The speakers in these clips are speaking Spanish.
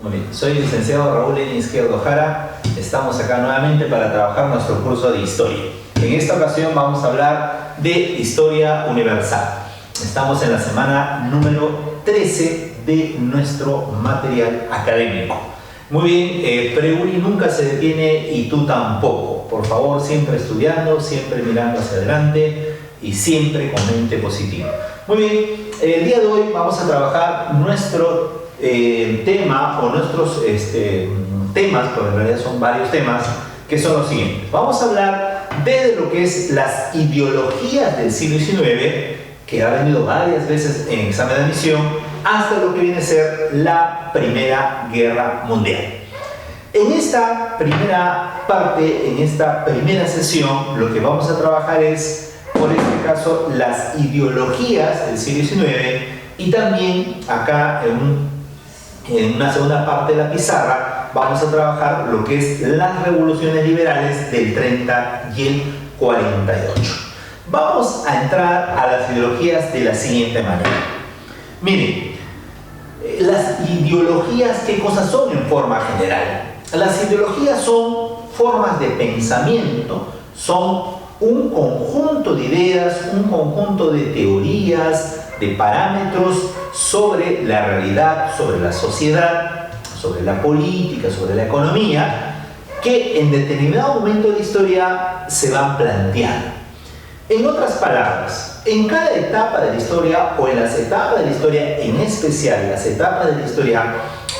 Muy bien, soy el licenciado Raúl N. Izquierdo Jara. Estamos acá nuevamente para trabajar nuestro curso de historia. En esta ocasión vamos a hablar de historia universal. Estamos en la semana número 13 de nuestro material académico. Muy bien, Preuni nunca se detiene y tú tampoco. Por favor, siempre estudiando, siempre mirando hacia adelante y siempre con mente positiva. Muy bien, el día de hoy vamos a trabajar nuestro tema o nuestros temas, porque en realidad son varios temas, que son los siguientes. Vamos a hablar de lo que es las ideologías del siglo XIX, que ha venido varias veces en examen de admisión, hasta lo que viene a ser la Primera Guerra Mundial. En esta primera parte, en esta primera sesión, lo que vamos a trabajar es, por este caso, las ideologías del siglo XIX y también acá en una segunda parte de la pizarra vamos a trabajar lo que es las revoluciones liberales del 30 y el 48. Vamos a entrar a las ideologías de la siguiente manera. Miren, las ideologías, ¿qué cosas son en forma general? Las ideologías son formas de pensamiento, son un conjunto de ideas, un conjunto de teorías, de parámetros sobre la realidad, sobre la sociedad, sobre la política, sobre la economía, que en determinado momento de la historia se van planteando. En otras palabras, en cada etapa de la historia o en las etapas de la historia, en especial las etapas de la historia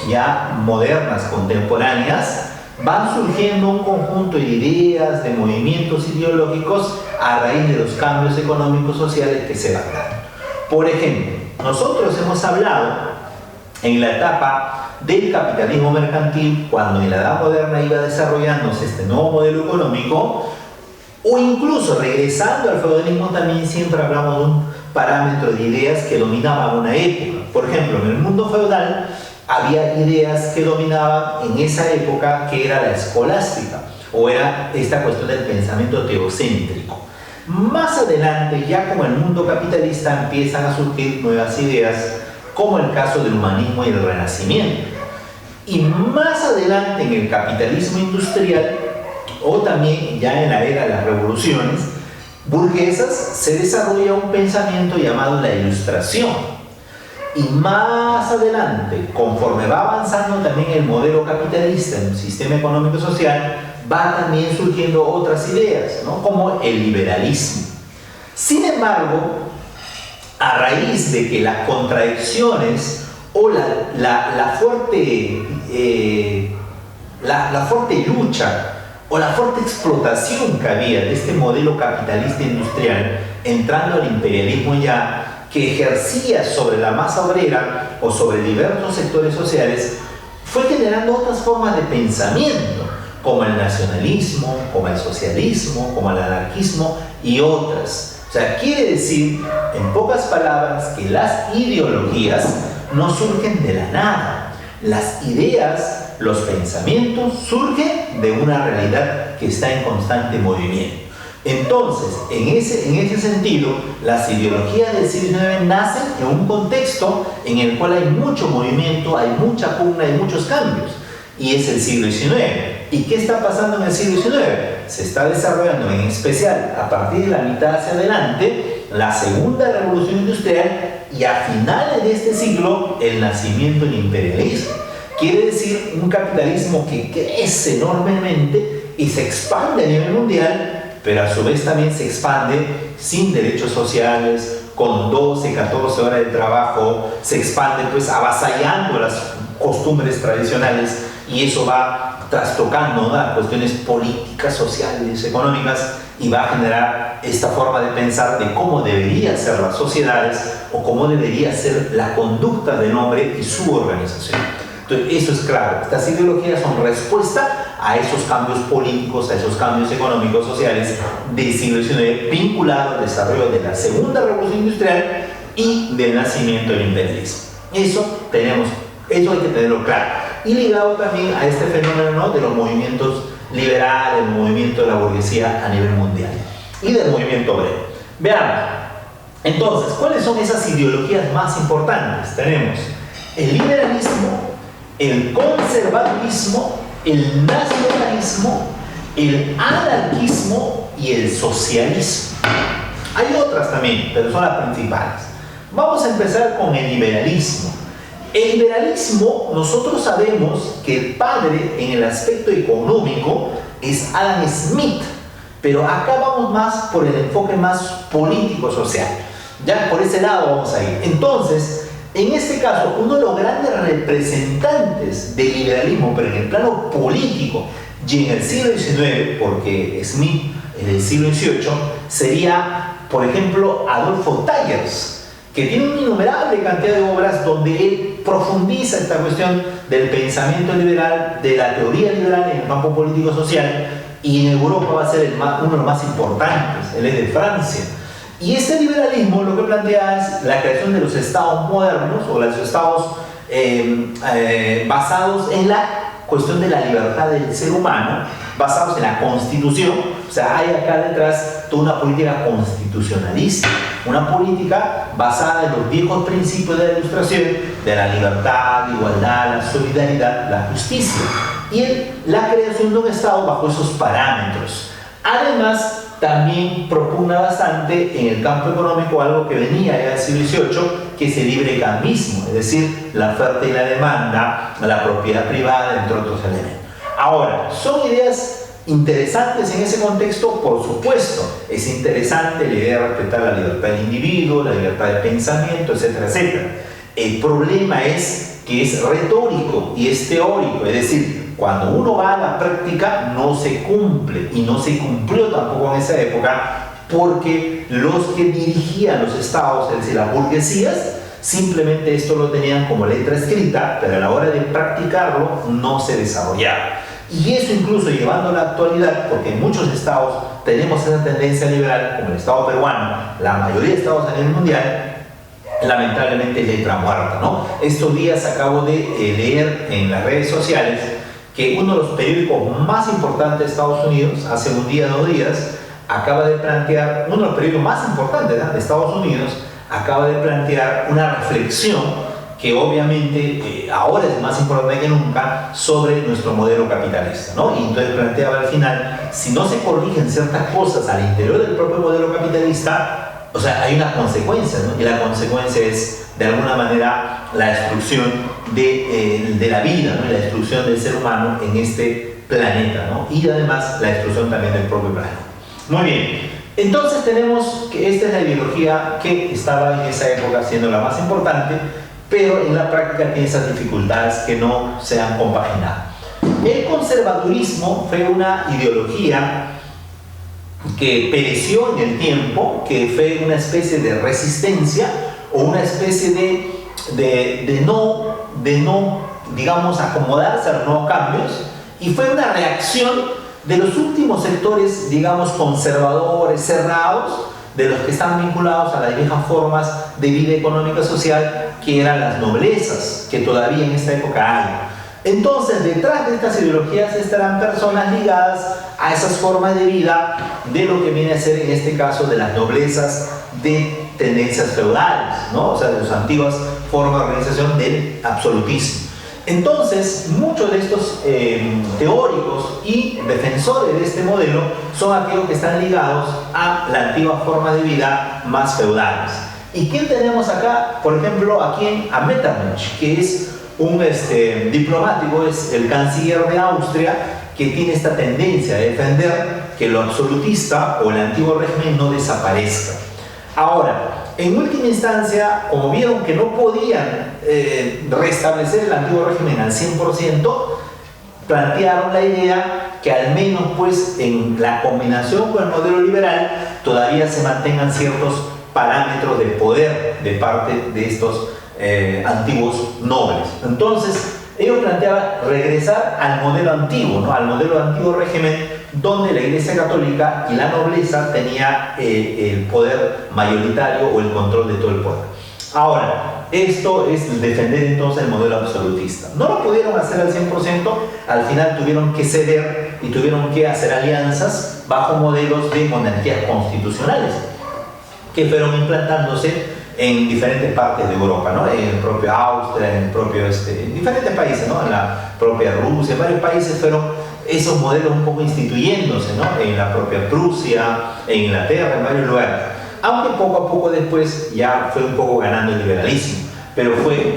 ya modernas, contemporáneas, van surgiendo un conjunto de ideas, de movimientos ideológicos a raíz de los cambios económicos sociales que se van dando. Por ejemplo, nosotros hemos hablado en la etapa del capitalismo mercantil, cuando en la Edad Moderna iba desarrollándose este nuevo modelo económico, o incluso regresando al feudalismo, también siempre hablamos de un parámetro de ideas que dominaban una época. Por ejemplo, en el mundo feudal había ideas que dominaban en esa época, que era la escolástica, o era esta cuestión del pensamiento teocéntrico. Más adelante, ya como el mundo capitalista, empiezan a surgir nuevas ideas, como el caso del humanismo y el renacimiento. Y más adelante, en el capitalismo industrial, o también ya en la era de las revoluciones burguesas, se desarrolla un pensamiento llamado la Ilustración. Y más adelante, conforme va avanzando también el modelo capitalista en el sistema económico social, va también surgiendo otras ideas, ¿no? Como el liberalismo. Sin embargo, a raíz de que las contradicciones o la fuerte lucha o la fuerte explotación que había de este modelo capitalista industrial, entrando al imperialismo ya, que ejercía sobre la masa obrera o sobre diversos sectores sociales, fue generando otras formas de pensamiento, como el nacionalismo, como el socialismo, como el anarquismo y otras. O sea, quiere decir, en pocas palabras, que las ideologías no surgen de la nada. Las ideas, los pensamientos surgen de una realidad que está en constante movimiento. Entonces, en ese sentido, las ideologías del siglo XIX nacen en un contexto en el cual hay mucho movimiento, hay mucha pugna, hay muchos cambios. Y es el siglo XIX. ¿Y qué está pasando en el siglo XIX? Se está desarrollando, en especial a partir de la mitad hacia adelante, la segunda revolución industrial, y a finales de este siglo, el nacimiento del imperialismo. Quiere decir un capitalismo que crece enormemente y se expande a nivel mundial, pero a su vez también se expande sin derechos sociales, con 12, 14 horas de trabajo, se expande pues avasallando las costumbres tradicionales, y eso va trastocando, ¿no?, las cuestiones políticas, sociales, económicas, y va a generar esta forma de pensar de cómo deberían ser las sociedades o cómo debería ser la conducta del hombre y su organización. Entonces, eso es claro. Estas ideologías son respuesta a esos cambios políticos, a esos cambios económicos, sociales del siglo XIX, vinculados al desarrollo de la segunda revolución industrial y del nacimiento del imperialismo. Eso hay que tenerlo claro. Y ligado también a este fenómeno, ¿no?, de los movimientos liberales, el movimiento de la burguesía a nivel mundial y del movimiento obrero. Veamos. Entonces, ¿cuáles son esas ideologías más importantes? Tenemos el liberalismo, el conservadurismo, el nacionalismo, el anarquismo y el socialismo. Hay otras también, pero son las principales. Vamos a empezar con el liberalismo. El liberalismo, nosotros sabemos que el padre en el aspecto económico es Adam Smith, pero acá vamos más por el enfoque más político-social. Ya por ese lado vamos a ir. Entonces, en este caso, uno de los grandes representantes del liberalismo, pero en el plano político y en el siglo XIX, porque Smith en el siglo XVIII, sería, por ejemplo, Adolfo Tyers, que tiene una innumerable cantidad de obras donde él profundiza esta cuestión del pensamiento liberal, de la teoría liberal en el campo político-social, y en Europa va a ser uno de los más importantes. Él es de Francia. Y este liberalismo lo que plantea es la creación de los estados modernos, o los estados basados en la cuestión de la libertad del ser humano, basados en la Constitución. O sea, hay acá detrás toda una política constitucionalista, una política basada en los viejos principios de la Ilustración, de la libertad, la igualdad, la solidaridad, la justicia, y la creación de un Estado bajo esos parámetros. Además, también propugna bastante en el campo económico algo que venía ya del siglo XVIII, que es el libre cambismo, es decir, la oferta y la demanda, la propiedad privada, entre otros elementos. Ahora, son ideas interesantes en ese contexto, por supuesto. Es interesante la idea de respetar la libertad del individuo, la libertad de pensamiento, etcétera, etcétera. El problema es que es retórico y es teórico, es decir, cuando uno va a la práctica no se cumple, y no se cumplió tampoco en esa época, porque los que dirigían los estados, es decir, las burguesías, simplemente esto lo tenían como letra escrita, pero a la hora de practicarlo no se desarrollaba. Y eso incluso llevando a la actualidad, porque en muchos estados tenemos esa tendencia liberal, como el estado peruano, la mayoría de estados a nivel mundial, lamentablemente letra muerta, ¿no? Estos días acabo de leer en las redes sociales que uno de los periódicos más importantes de Estados Unidos, hace un día, 2 días, acaba de plantear, uno de los periódicos más importantes de Estados Unidos, acaba de plantear una reflexión que obviamente ahora es más importante que nunca sobre nuestro modelo capitalista, ¿no? Y entonces planteaba al final, si no se corrigen ciertas cosas al interior del propio modelo capitalista, o sea, hay una consecuencia, ¿no? Y la consecuencia es, de alguna manera, la destrucción de la vida, ¿no? Y la destrucción del ser humano en este planeta, ¿no? Y además la destrucción también del propio planeta. Muy bien, entonces tenemos que esta es la ideología que estaba en esa época siendo la más importante, pero en la práctica tiene esas dificultades que no se han compaginado. El conservadurismo fue una ideología que pereció en el tiempo, que fue una especie de resistencia o una especie de no, digamos, acomodarse a los nuevos cambios, y fue una reacción de los últimos sectores, digamos, conservadores, cerrados, de los que están vinculados a las viejas formas de vida económica y social, que eran las noblezas, que todavía en esta época hay. Entonces, detrás de estas ideologías estarán personas ligadas a esas formas de vida de lo que viene a ser, en este caso, de las noblezas de tendencias feudales, ¿no? O sea, de las antiguas formas de organización del absolutismo. Entonces, muchos de estos teóricos y defensores de este modelo son aquellos que están ligados a la antigua forma de vida más feudales. ¿Y quién tenemos acá? Por ejemplo, aquí a Metternich, que es un diplomático, es el canciller de Austria, que tiene esta tendencia a defender que lo absolutista o el antiguo régimen no desaparezca. Ahora, en última instancia, como vieron que no podían restablecer el antiguo régimen al 100%, plantearon la idea que al menos pues en la combinación con el modelo liberal todavía se mantengan ciertos parámetros de poder de parte de estos antiguos nobles. Entonces, ellos planteaban regresar al modelo antiguo, ¿no? Al modelo antiguo régimen, donde la Iglesia Católica y la nobleza tenía el poder mayoritario o el control de todo el poder. Ahora, esto es defender entonces el modelo absolutista. No lo pudieron hacer al 100%, al final tuvieron que ceder y tuvieron que hacer alianzas bajo modelos de monarquías constitucionales que fueron implantándose en diferentes partes de Europa, ¿no? En el propio Austria, en el propio, en diferentes países, ¿no? En la propia Rusia, en varios países fueron esos modelos un poco instituyéndose, ¿no? En la propia Prusia, en Inglaterra, en varios lugares. Aunque poco a poco después ya fue un poco ganando el liberalismo, pero fue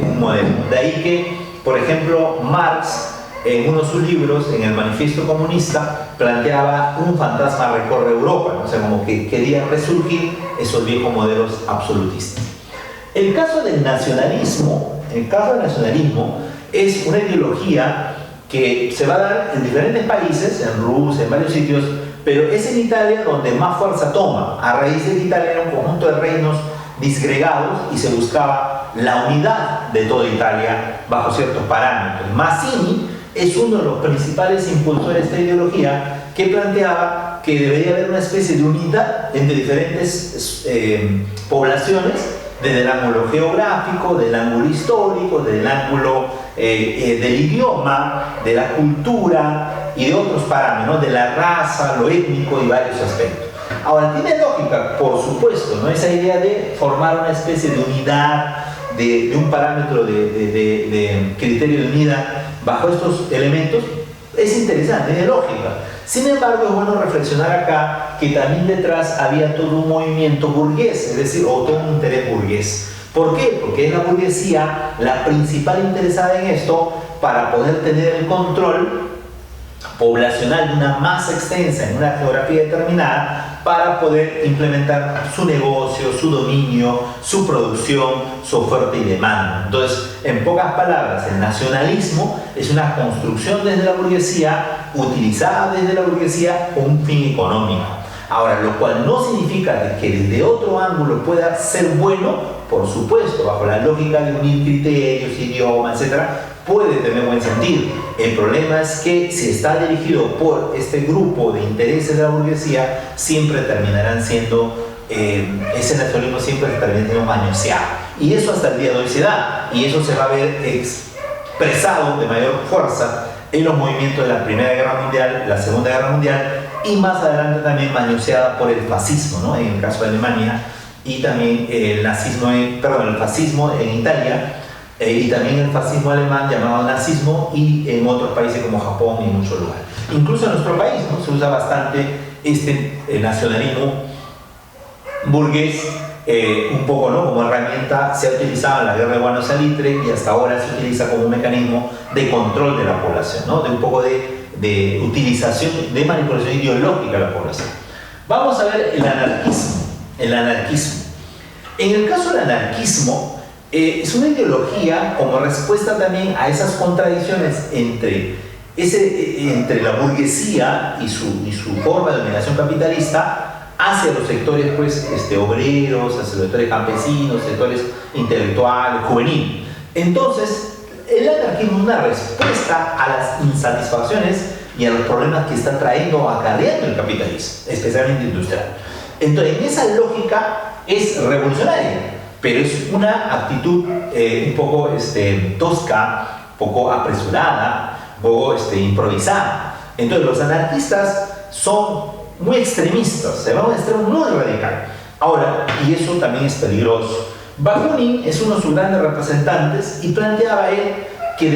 un modelo. De ahí que, por ejemplo, Marx, en uno de sus libros, en el Manifiesto Comunista, planteaba un fantasma recorre Europa, ¿no? O sea, como que quería resurgir esos viejos modelos absolutistas. El caso del nacionalismo es una ideología que se va a dar en diferentes países, en Rusia, en varios sitios, pero es en Italia donde más fuerza toma, a raíz de que Italia era un conjunto de reinos disgregados y se buscaba la unidad de toda Italia bajo ciertos parámetros. Mazzini es uno de los principales impulsores de esta ideología, que planteaba que debería haber una especie de unidad entre diferentes poblaciones, desde el ángulo geográfico, del ángulo histórico, del ángulo del idioma, de la cultura y de otros parámetros, ¿no? De la raza, lo étnico y varios aspectos. Ahora, tiene lógica, por supuesto, ¿no? Esa idea de formar una especie de unidad, de un parámetro de criterio de unidad bajo estos elementos, es interesante, tiene lógica. Sin embargo, es bueno reflexionar acá que también detrás había todo un movimiento burgués, es decir, o todo un interés burgués. ¿Por qué? Porque es la burguesía la principal interesada en esto para poder tener el control poblacional de una masa extensa en una geografía determinada, para poder implementar su negocio, su dominio, su producción, su oferta y demanda. Entonces, en pocas palabras, el nacionalismo es una construcción desde la burguesía, utilizada desde la burguesía con un fin económico. Ahora, lo cual no significa que desde otro ángulo pueda ser bueno, por supuesto, bajo la lógica de unir criterios, idiomas, etc., puede tener buen sentido. El problema es que si está dirigido por este grupo de intereses de la burguesía, siempre terminarán siendo, ese nacionalismo siempre termina siendo manoseado. Y eso hasta el día de hoy se da, y eso se va a ver expresado de mayor fuerza en los movimientos de la Primera Guerra Mundial, la Segunda Guerra Mundial, y más adelante también manoseada por el fascismo, ¿no? En el caso de Alemania, y también el fascismo en Italia, y también el fascismo alemán llamado nazismo, y en otros países como Japón y en muchos lugares. Incluso en nuestro país, ¿no? Se usa bastante este nacionalismo burgués, un poco, ¿no? Como herramienta. Se ha utilizado en la guerra de Guano Salitre y hasta ahora se utiliza como un mecanismo de control de la población, ¿no? De un poco de utilización, de manipulación ideológica de la población. Vamos a ver el anarquismo. En el caso del anarquismo, es una ideología como respuesta también a esas contradicciones entre la burguesía y su forma de dominación capitalista hacia los sectores, pues, obreros, hacia los sectores campesinos, sectores intelectuales, juveniles. Entonces, el anarquismo es una respuesta a las insatisfacciones y a los problemas que está trayendo o acarreando el capitalismo, especialmente industrial. Entonces, en esa lógica es revolucionaria, pero es una actitud un poco tosca, un poco apresurada, un poco improvisada. Entonces, los anarquistas son muy extremistas, se van a un extremo muy radical. Ahora, y eso también es peligroso. Bakunin es uno de sus grandes representantes y planteaba él que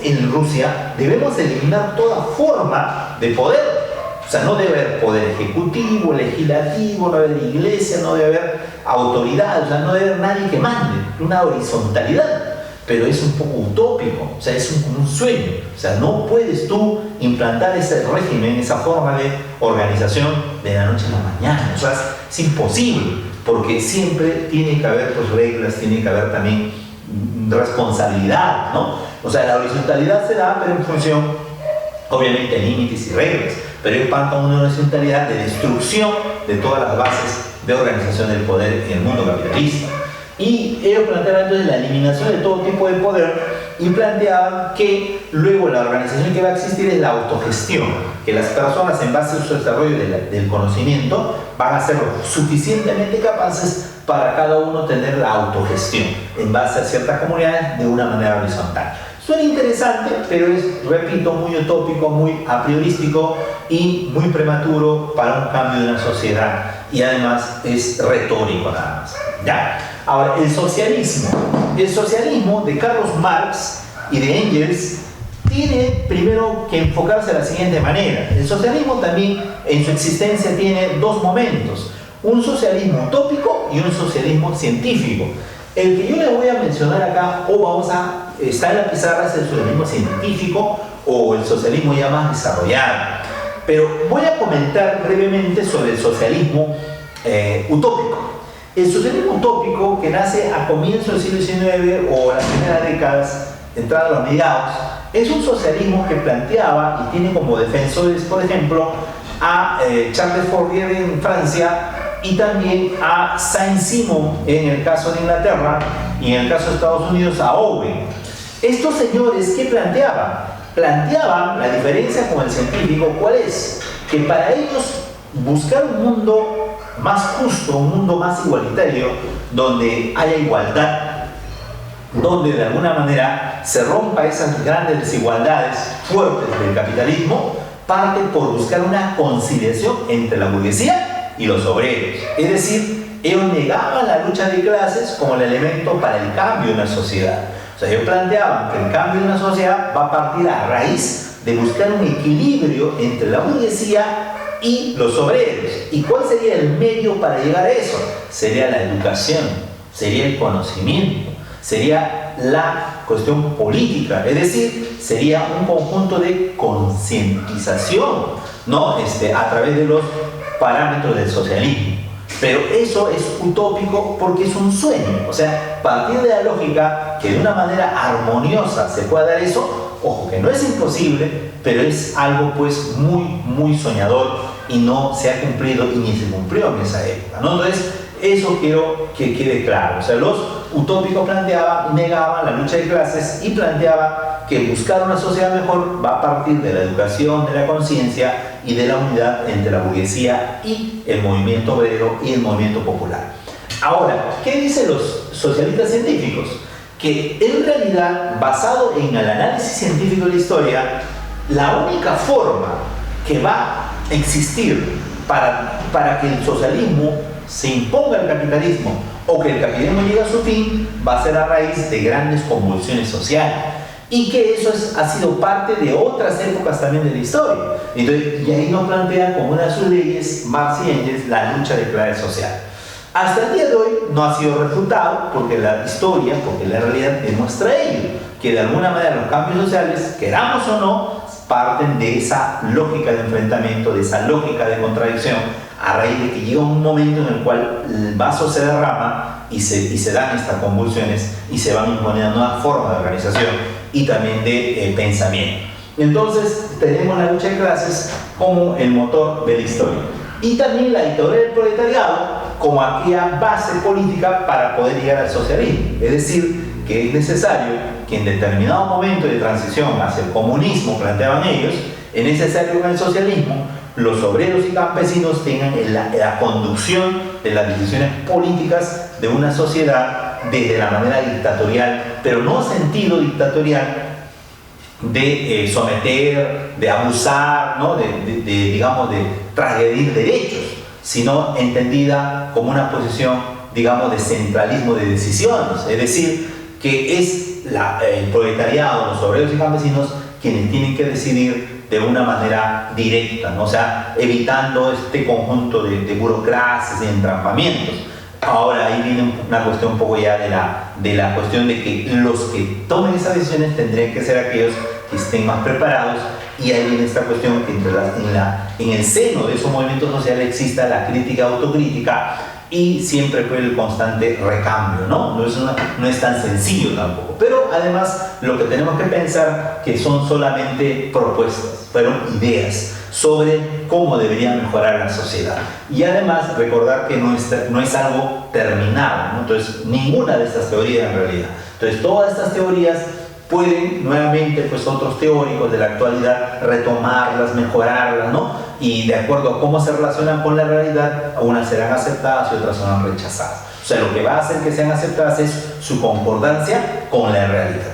en Rusia, debemos eliminar toda forma de poder. O sea, no debe haber poder ejecutivo, legislativo, no debe haber iglesia, no debe haber autoridad, o sea, no debe haber nadie que mande, una horizontalidad. Pero es un poco utópico, o sea, es como un sueño. O sea, no puedes tú implantar ese régimen, esa forma de organización de la noche a la mañana. O sea, es imposible, porque siempre tiene que haber, pues, reglas, tiene que haber también responsabilidad, ¿no? O sea, la horizontalidad se da, pero en función, obviamente, de límites y reglas. Pero ellos plantean una horizontalidad de destrucción de todas las bases de organización del poder en el mundo capitalista. Y ellos planteaban entonces la eliminación de todo tipo de poder y planteaban que luego la organización que va a existir es la autogestión, que las personas, en base a su desarrollo del conocimiento, van a ser suficientemente capaces para cada uno tener la autogestión en base a ciertas comunidades de una manera horizontal. Suena interesante, pero es, repito, muy utópico, muy a priorístico y muy prematuro para un cambio de una sociedad, y además es retórico nada más. ¿Ya? Ahora, el socialismo. El socialismo de Carlos Marx y de Engels tiene primero que enfocarse de la siguiente manera. El socialismo también en su existencia tiene dos momentos: un socialismo utópico y un socialismo científico. El que yo le voy a mencionar acá, está en la pizarra, es el socialismo científico o el socialismo ya más desarrollado. Pero voy a comentar brevemente sobre el socialismo utópico. El socialismo utópico, que nace a comienzos del siglo XIX o las primeras décadas, entrada a los mediados, es un socialismo que planteaba y tiene como defensores, por ejemplo, a Charles Fourier en Francia y también a Saint-Simon en el caso de Inglaterra y en el caso de Estados Unidos a Owen. Estos señores, ¿qué planteaban? Planteaban la diferencia con el científico. ¿Cuál es? Que para ellos buscar un mundo más justo, un mundo más igualitario, donde haya igualdad, donde de alguna manera se rompa esas grandes desigualdades fuertes del capitalismo, parte por buscar una conciliación entre la burguesía y los obreros. Es decir, ellos negaban la lucha de clases como el elemento para el cambio en la sociedad. O sea, ellos planteaban que el cambio en la sociedad va a partir a raíz de buscar un equilibrio entre la burguesía y los obreros. ¿Y cuál sería el medio para llegar a eso? Sería la educación, sería el conocimiento, sería la cuestión política, es decir, sería un conjunto de concientización, ¿no? A través de los parámetros del socialismo. Pero eso es utópico porque es un sueño. O sea, partir de la lógica que de una manera armoniosa se pueda dar eso, ojo, que no es imposible, pero es algo pues muy soñador y no se ha cumplido y ni se cumplió en esa época, ¿no? Entonces, eso quiero que quede claro. O sea, los utópicos negaban la lucha de clases y planteaban que buscar una sociedad mejor va a partir de la educación, de la conciencia y de la unidad entre la burguesía y el movimiento obrero y el movimiento popular. Ahora, ¿qué dicen los socialistas científicos? Que en realidad, basado en el análisis científico de la historia, la única forma que va a existir para que el socialismo se imponga al capitalismo o que el capitalismo llegue a su fin va a ser a raíz de grandes convulsiones sociales, y que eso ha sido parte de otras épocas también de la historia. Entonces, y ahí nos plantean como una de sus leyes Marx y Engels la lucha de clase social. Hasta el día de hoy no ha sido refutado porque la historia, porque la realidad demuestra ello, que de alguna manera los cambios sociales, queramos o no, parten de esa lógica de enfrentamiento, de esa lógica de contradicción, a raíz de que llega un momento en el cual el vaso se derrama y se dan estas convulsiones y se van imponiendo nuevas formas de organización y también de pensamiento. Entonces tenemos la lucha de clases como el motor de la historia y también la dictadura del proletariado como aquella base política para poder llegar al socialismo. Es decir, que es necesario que en determinado momento de transición hacia el comunismo, planteaban ellos, es necesario que en el socialismo los obreros y campesinos tengan la conducción de las decisiones políticas de una sociedad desde la manera dictatorial, pero no sentido dictatorial de someter, de abusar, ¿no? digamos, de transgredir derechos, sino entendida como una posición, digamos, de centralismo de decisiones. Es decir, que es el proletariado, los obreros y campesinos quienes tienen que decidir de una manera directa, ¿no? O sea, evitando este conjunto de burocracias y entrampamientos. Ahora ahí viene una cuestión un poco ya de la cuestión de que los que tomen esas decisiones tendrían que ser aquellos que estén más preparados, y ahí viene esta cuestión que en el seno de esos movimientos sociales exista la crítica, autocrítica, y siempre fue el constante recambio, ¿no? No es tan sencillo tampoco. Pero además lo que tenemos que pensar que son solamente propuestas, fueron ideas sobre cómo debería mejorar la sociedad. Y además recordar que no es algo terminado, ¿no? Entonces, ninguna de estas teorías en realidad. Entonces, todas estas teorías pueden nuevamente, pues, otros teóricos de la actualidad retomarlas, mejorarlas, ¿no? Y de acuerdo a cómo se relacionan con la realidad, unas serán aceptadas y otras serán rechazadas. O sea, lo que va a hacer que sean aceptadas es su concordancia con la realidad.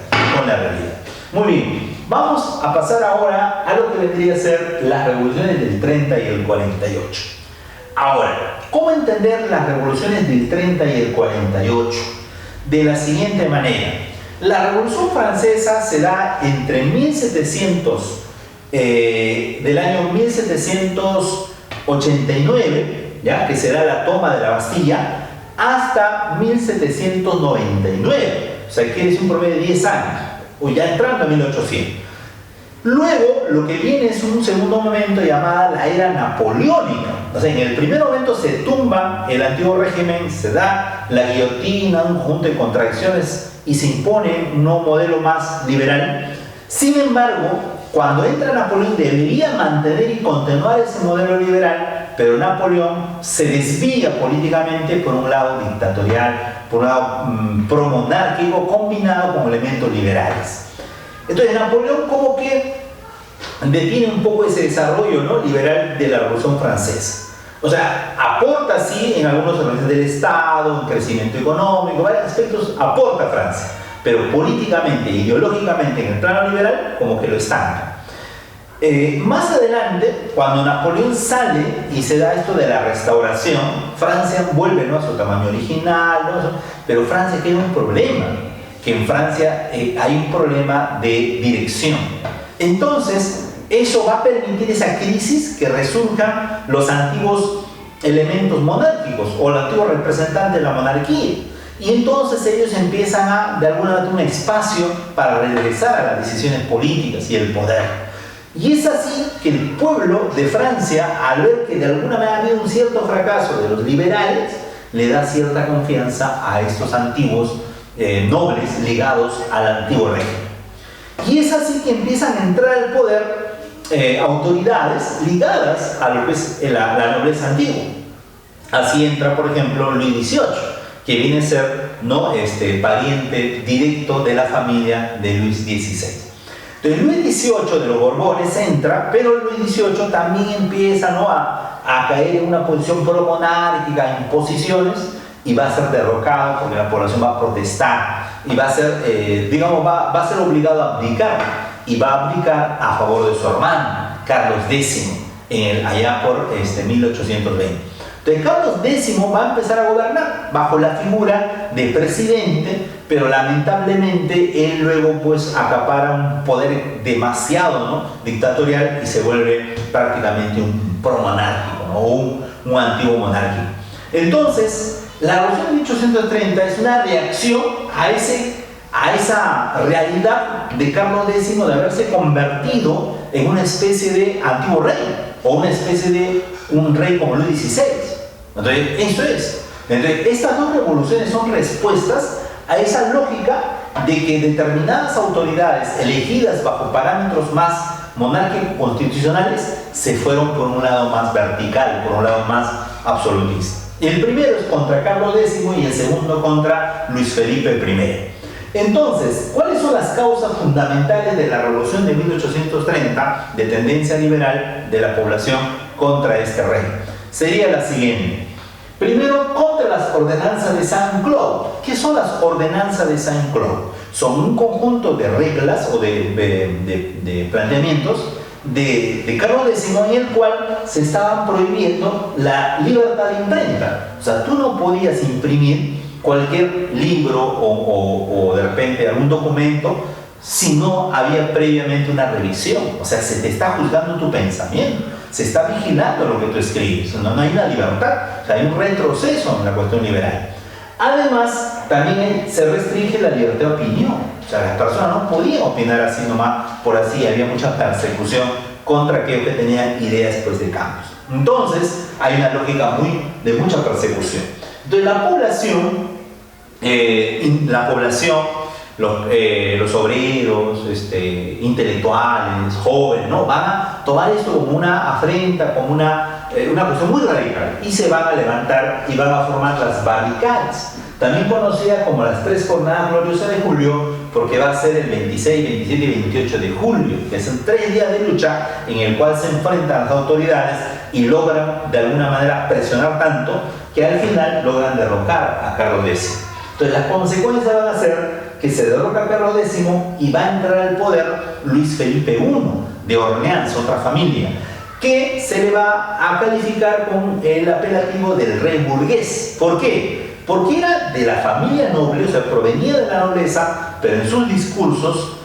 Muy bien, vamos a pasar ahora a lo que vendría a ser las revoluciones del 30 y el 48. Ahora, ¿cómo entender las revoluciones del 30 y el 48? De la siguiente manera. La Revolución Francesa se da entre 1700, del año 1789, ¿ya? Que será la toma de la Bastilla, hasta 1799. O sea, que es un promedio de 10 años, o ya entrando a 1800. Luego, lo que viene es un segundo momento llamado la era napoleónica. O sea, en el primer momento se tumba el antiguo régimen, se da la guillotina, un conjunto de contradicciones y se impone un nuevo modelo más liberal. Sin embargo, cuando entra Napoleón debería mantener y continuar ese modelo liberal, pero Napoleón se desvía políticamente por un lado dictatorial, por un lado promonárquico, combinado con elementos liberales. Entonces Napoleón como que detiene un poco ese desarrollo, ¿no?, liberal de la Revolución Francesa. O sea, aporta sí en algunos elementos del Estado, en crecimiento económico, varios aspectos aporta Francia, pero políticamente, ideológicamente, en el plano liberal, como que lo estanca. Más adelante, cuando Napoleón sale y se da esto de la restauración, Francia vuelve, ¿no?, a su tamaño original, ¿no?, pero Francia tiene un problema, que en Francia hay un problema de dirección. Entonces, eso va a permitir esa crisis que resurjan los antiguos elementos monárquicos o el antiguo representante de la monarquía. Y entonces ellos empiezan a, de alguna manera, un espacio para regresar a las decisiones políticas y el poder. Y es así que el pueblo de Francia, al ver que de alguna manera ha habido un cierto fracaso de los liberales, le da cierta confianza a estos antiguos nobles ligados al antiguo régimen. Y es así que empiezan a entrar al poder autoridades ligadas a lo que es la nobleza antigua. Así entra, por ejemplo, Luis XVIII, que viene a ser, ¿no?, pariente directo de la familia de Luis XVI. Entonces Luis XVIII de los Borbones entra, pero Luis XVIII también empieza, ¿no?, a caer en una posición promonárquica, en posiciones, y va a ser derrocado porque la población va a protestar y va a ser, va a ser obligado a abdicar, y va a abdicar a favor de su hermano, Carlos X, allá por 1820. Entonces Carlos X va a empezar a gobernar bajo la figura de presidente, pero lamentablemente él luego pues acapara un poder demasiado, ¿no?, dictatorial, y se vuelve prácticamente un promonárquico, ¿no?, o un antiguo monárquico. Entonces, la Revolución de 1830 es una reacción a esa realidad de Carlos X de haberse convertido en una especie de antiguo rey, o una especie de un rey como Luis XVI. Entonces, eso es. Entonces, estas dos revoluciones son respuestas a esa lógica de que determinadas autoridades elegidas bajo parámetros más monárquicos constitucionales se fueron por un lado más vertical, por un lado más absolutista. El primero es contra Carlos X y el segundo contra Luis Felipe I. Entonces, ¿cuáles son las causas fundamentales de la Revolución de 1830 de tendencia liberal de la población contra este rey? Sería la siguiente. Primero, contra las ordenanzas de Saint-Cloud. ¿Qué son las ordenanzas de Saint-Cloud? Son un conjunto de reglas o de planteamientos de Carlos X, en el cual se estaban prohibiendo la libertad de imprenta. O sea, tú no podías imprimir cualquier libro o de repente algún documento si no había previamente una revisión. O sea, se te está juzgando tu pensamiento, se está vigilando lo que tú escribes, no hay una libertad, o sea, hay un retroceso en la cuestión liberal. Además, también se restringe la libertad de opinión. O sea, las personas no podían opinar así nomás, por así, había mucha persecución contra aquellos que tenían ideas pues, de cambios. Entonces, hay una lógica de mucha persecución. Entonces, la población, los obreros, intelectuales, jóvenes, ¿no?, van a tomar esto como una afrenta, como una cuestión muy radical, y se van a levantar y van a formar las barricadas, también conocidas como las 3 jornadas gloriosas de julio, porque va a ser el 26, 27 y 28 de julio, que son 3 días de lucha en el cual se enfrentan las autoridades y logran de alguna manera presionar tanto que al final logran derrocar a Carlos X. Entonces las consecuencias van a ser que se derroca a Carlos X y va a entrar al poder Luis Felipe I de Orleans, otra familia. que se le va a calificar con el apelativo del rey burgués. ¿Por qué? Porque era de la familia noble, o sea, provenía de la nobleza, pero en sus discursos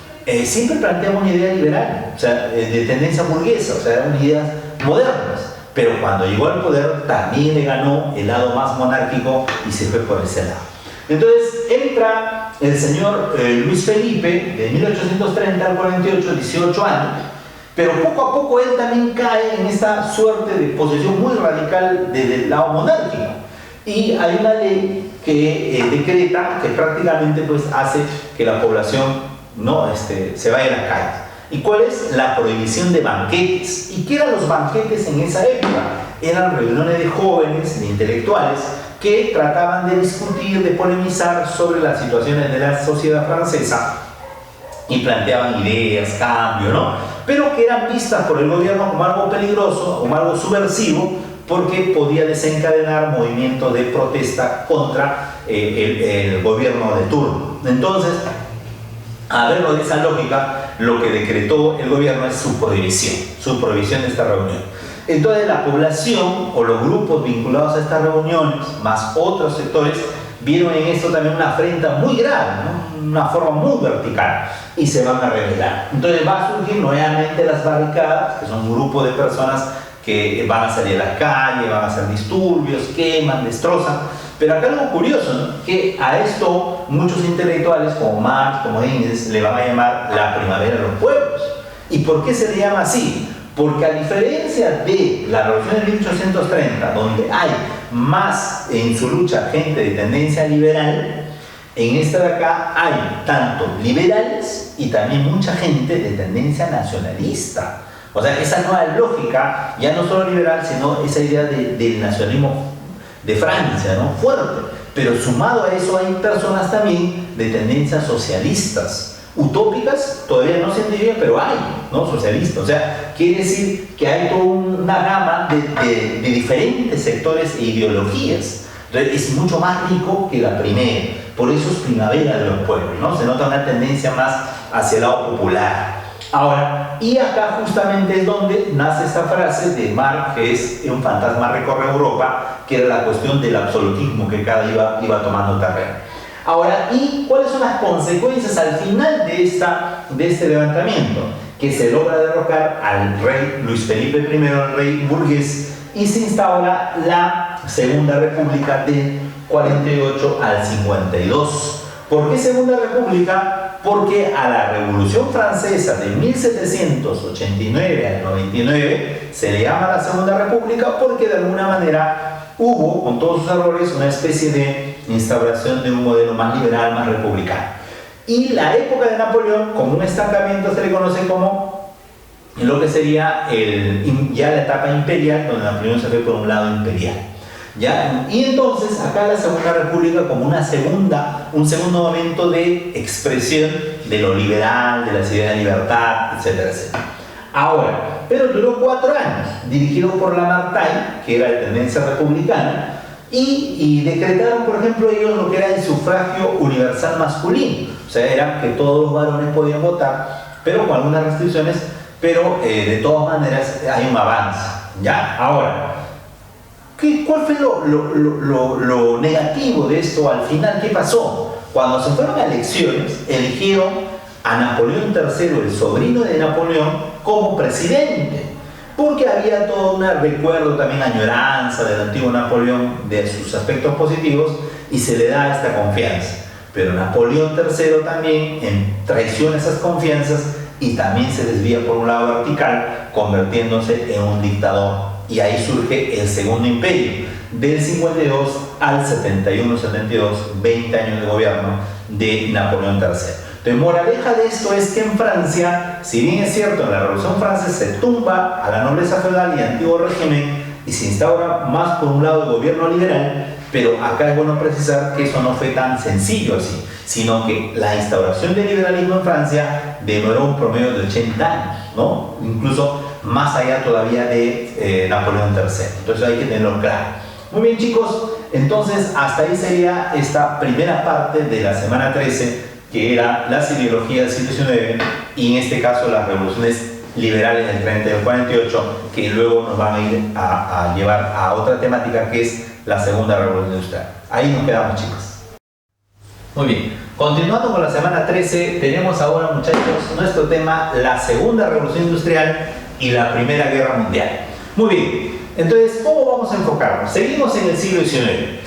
siempre planteaba una idea liberal, o sea, de tendencia burguesa, o sea, eran ideas modernas. Pero cuando llegó al poder también le ganó el lado más monárquico y se fue por ese lado. Entonces entra el señor Luis Felipe de 1830 al 48, 18 años, pero poco a poco él también cae en esta suerte de posición muy radical del lado monárquico. Y hay una ley que decreta, que prácticamente pues hace que la población no se vaya a la calle. ¿Y cuál es? La prohibición de banquetes. ¿Y qué eran los banquetes en esa época? Eran reuniones de jóvenes, de intelectuales, que trataban de discutir, de polemizar sobre las situaciones de la sociedad francesa y planteaban ideas, cambio, ¿no? Pero que eran vistas por el gobierno como algo peligroso, como algo subversivo, porque podía desencadenar movimientos de protesta contra el gobierno de turno. Entonces, a verlo de esa lógica, lo que decretó el gobierno es su prohibición de esta reunión. Entonces la población o los grupos vinculados a estas reuniones, más otros sectores, vieron en esto también una afrenta muy grave, ¿no? Una forma muy vertical, y se van a rebelar. Entonces va a surgir nuevamente las barricadas, que son un grupo de personas que van a salir a la calle, van a hacer disturbios, queman, destrozan. Pero acá algo curioso, ¿no? Que a esto muchos intelectuales como Marx, como Engels, le van a llamar la primavera de los pueblos. ¿Y por qué se le llama así? Porque a diferencia de la revolución de 1830, donde hay más en su lucha gente de tendencia liberal, en esta de acá hay tanto liberales y también mucha gente de tendencia nacionalista. O sea, esa nueva lógica, ya no solo liberal, sino esa idea del nacionalismo de Francia, ¿no? Fuerte. Pero sumado a eso hay personas también de tendencias socialistas. Utópicas todavía no se entiende, pero hay, ¿no? Socialistas. O sea, quiere decir que hay toda una gama de diferentes sectores e ideologías. Entonces es mucho más rico que la primera. Por eso es primavera de los pueblos, ¿no? Se nota una tendencia más hacia el lado popular. Ahora, y acá justamente es donde nace esta frase de Marx, que es un fantasma recorre Europa, que era la cuestión del absolutismo que cada iba tomando terreno. Ahora, ¿y cuáles son las consecuencias al final de este levantamiento? Que se logra derrocar al rey Luis Felipe I, el rey burgués, y se instaura la Segunda República del 48 al 52. ¿Por qué Segunda República? Porque a la Revolución Francesa de 1789 al 99 se le llama la Segunda República porque de alguna manera hubo, con todos sus errores, una especie de instauración de un modelo más liberal, más republicano. Y la época de Napoleón, como un estancamiento, se le conoce como lo que sería ya la etapa imperial, donde Napoleón se fue por un lado imperial. ¿Ya? Y entonces acá la Segunda República como un segundo momento de expresión de lo liberal, de las ideas de libertad, etcétera, etcétera. Ahora, pero duró 4 años, dirigido por Lamartine, que era de tendencia republicana, y decretaron, por ejemplo, ellos lo que era el sufragio universal masculino. O sea, era que todos los varones podían votar, pero con algunas restricciones, pero de todas maneras hay un avance. ¿Ya? Ahora, ¿cuál fue lo negativo de esto al final? ¿Qué pasó? Cuando se fueron a elecciones, eligieron a Napoleón III, el sobrino de Napoleón, como presidente, porque había todo un recuerdo, también añoranza del antiguo Napoleón, de sus aspectos positivos, y se le da esta confianza. Pero Napoleón III también traiciona esas confianzas y también se desvía por un lado vertical, convirtiéndose en un dictador. Y ahí surge el Segundo Imperio, del 52 al 71-72, 20 años de gobierno de Napoleón III. Entonces, moraleja de esto es que en Francia, si bien es cierto, en la Revolución Francesa se tumba a la nobleza feudal y antiguo régimen y se instaura más por un lado el gobierno liberal, pero acá es bueno precisar que eso no fue tan sencillo así, sino que la instauración del liberalismo en Francia demoró un promedio de 80 años, ¿no? Incluso más allá todavía de Napoleón III. Entonces hay que tenerlo claro. Muy bien, chicos, entonces hasta ahí sería esta primera parte de la semana 13, que era las ideologías del siglo XIX y en este caso las revoluciones liberales del 30 y del 48, que luego nos van a ir a llevar a otra temática que es la segunda revolución industrial. Ahí nos quedamos, chicos. Muy bien, continuando con la semana 13, tenemos ahora, muchachos, nuestro tema, la segunda revolución industrial y la primera guerra mundial. Muy bien, entonces, ¿cómo vamos a enfocarnos? Seguimos en el siglo XIX.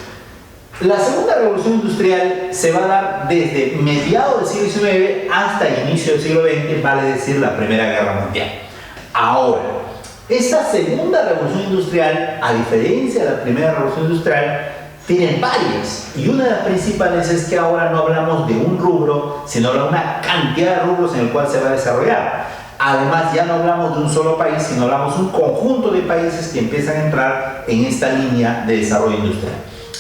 La segunda revolución industrial se va a dar desde mediados del siglo XIX hasta el inicio del siglo XX, vale decir la Primera Guerra Mundial. Ahora, esta segunda revolución industrial, a diferencia de la primera revolución industrial, tiene varias, y una de las principales es que ahora no hablamos de un rubro, sino de una cantidad de rubros en el cual se va a desarrollar. Además, ya no hablamos de un solo país, sino hablamos de un conjunto de países que empiezan a entrar en esta línea de desarrollo industrial.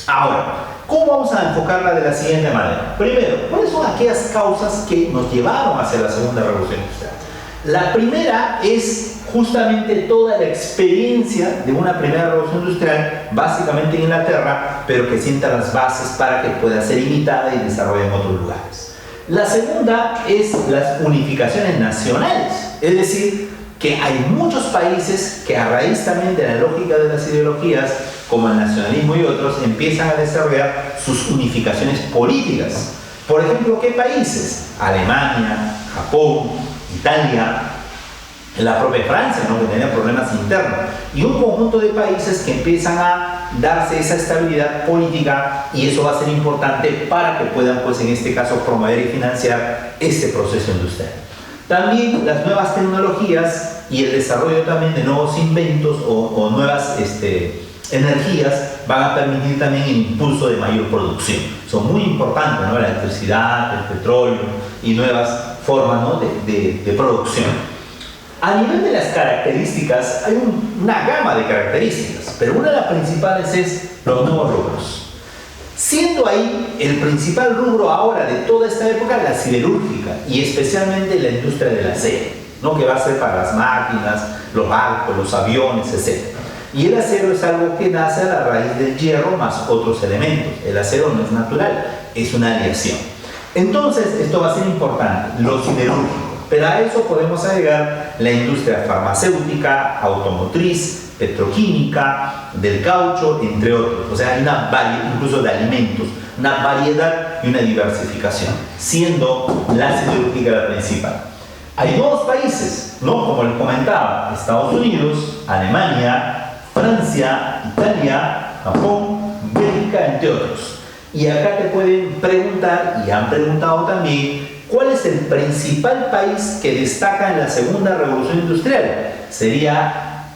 Ahora, ¿cómo vamos a enfocarla de la siguiente manera? Primero, ¿cuáles son aquellas causas que nos llevaron hacia la segunda revolución industrial? La primera es justamente toda la experiencia de una primera revolución industrial, básicamente en Inglaterra, pero que sienta las bases para que pueda ser imitada y desarrollada en otros lugares. La segunda es las unificaciones nacionales, es decir, que hay muchos países que a raíz también de la lógica de las ideologías, como el nacionalismo y otros, empiezan a desarrollar sus unificaciones políticas. Por ejemplo, ¿qué países? Alemania, Japón, Italia, la propia Francia, ¿no?, que tenía problemas internos, y un conjunto de países que empiezan a darse esa estabilidad política, y eso va a ser importante para que puedan, pues en este caso, promover y financiar este proceso industrial. También las nuevas tecnologías y el desarrollo también de nuevos inventos o nuevas energías van a permitir también el impulso de mayor producción. Son muy importantes, ¿no?, la electricidad, el petróleo y nuevas formas, ¿no?, de producción. A nivel de las características, hay una gama de características, pero una de las principales es los nuevos rubros. Siendo ahí el principal rubro ahora de toda esta época la siderúrgica y especialmente la industria del acero, ¿no?, que va a ser para las máquinas, los barcos, los aviones, etc. Y el acero es algo que nace a la raíz del hierro más otros elementos. El acero no es natural, es una aleación. Entonces, esto va a ser importante, lo siderúrgico. Pero a eso podemos agregar la industria farmacéutica, automotriz, petroquímica, del caucho, entre otros. O sea, hay una variedad, incluso de alimentos, una variedad y una diversificación, siendo la siderúrgica la principal. Hay nuevos países, ¿no?, como les comentaba, Estados Unidos, Alemania, Francia, Italia, Japón, Bélgica, entre otros. Y acá te pueden preguntar, y han preguntado también, ¿cuál es el principal país que destaca en la segunda revolución industrial? Sería,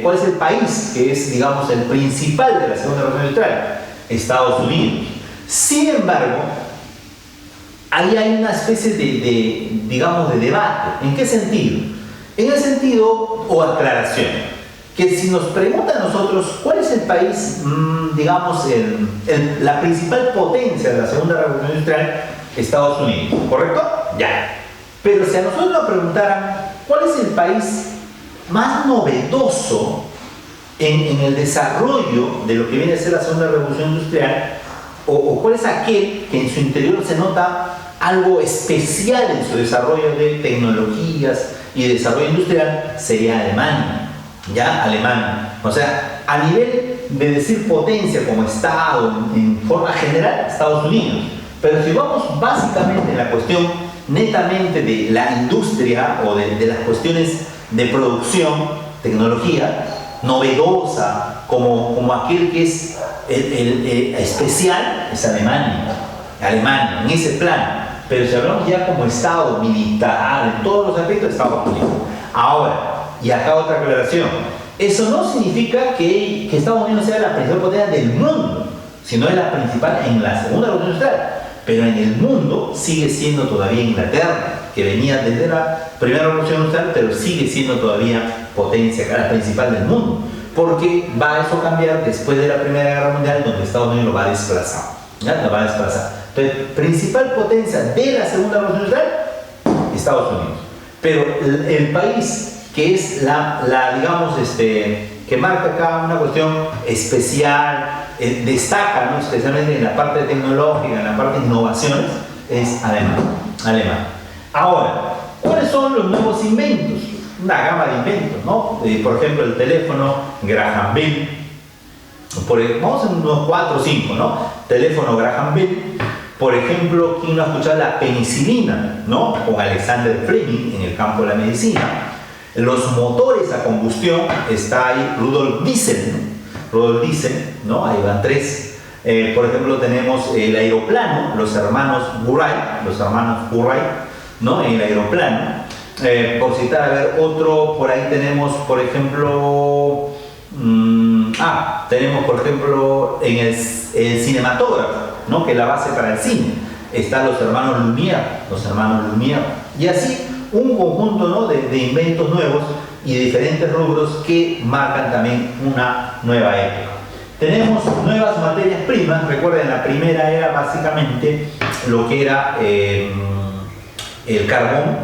¿cuál es el país que es, digamos, el principal de la segunda revolución industrial? Estados Unidos. Sin embargo, ahí hay una especie digamos, de debate. ¿En qué sentido? En el sentido, o aclaración, que si nos preguntan a nosotros cuál es el país, digamos, la principal potencia de la segunda revolución industrial, Estados Unidos, ¿correcto? Ya. Pero si a nosotros nos preguntaran cuál es el país más novedoso en el desarrollo de lo que viene a ser la segunda revolución industrial, o cuál es aquel que en su interior se nota algo especial en su desarrollo de tecnologías y de desarrollo industrial, sería Alemania. ¿Ya? Alemania. O sea, a nivel de decir potencia como Estado, en forma general, Estados Unidos. Pero si vamos básicamente en la cuestión netamente de la industria o de las cuestiones de producción, tecnología, novedosa, como aquel que es especial, es Alemania. Alemania, en ese plan. Pero si hablamos ya como Estado militar, en todos los aspectos, Estados Unidos. Ahora, y acá otra aclaración, eso no significa que Estados Unidos sea la principal potencia del mundo, sino es la principal en la segunda revolución industrial. Pero en el mundo sigue siendo todavía Inglaterra, que venía desde la primera revolución industrial, pero sigue siendo todavía potencia, la principal del mundo, porque va a eso cambiar después de la Primera Guerra Mundial, donde Estados Unidos lo va a desplazar. ¿Ya? Lo va a desplazar. Entonces, principal potencia de la segunda revolución industrial, Estados Unidos. Pero el país que es digamos, que marca acá una cuestión especial, destaca, ¿no?, especialmente en la parte tecnológica, en la parte de innovaciones, es Alemania. Ahora, ¿cuáles son los nuevos inventos? una gama de inventos, ¿no? Por ejemplo, el teléfono Graham Bell, vamos a unos 4 o 5, ¿no? Teléfono Graham Bell. Por ejemplo, ¿quién no ha escuchado la penicilina, ¿no? Con Alexander Fleming en el campo de la medicina. Los motores a combustión, está ahí Rudolf Diesel, ¿no? Rudolf Diesel, ¿no? Ahí van 3. Por ejemplo, tenemos el aeroplano, los hermanos Wright, ¿no? En el aeroplano. Por citar, a ver, otro, por ahí tenemos, por ejemplo, tenemos, por ejemplo, en el cinematógrafo, ¿no? Que es la base para el cine. Están los hermanos Lumière, y así un conjunto, ¿no? de inventos nuevos y de diferentes rubros que marcan también una nueva época. Tenemos nuevas materias primas. Recuerden, la primera era básicamente lo que era el carbón,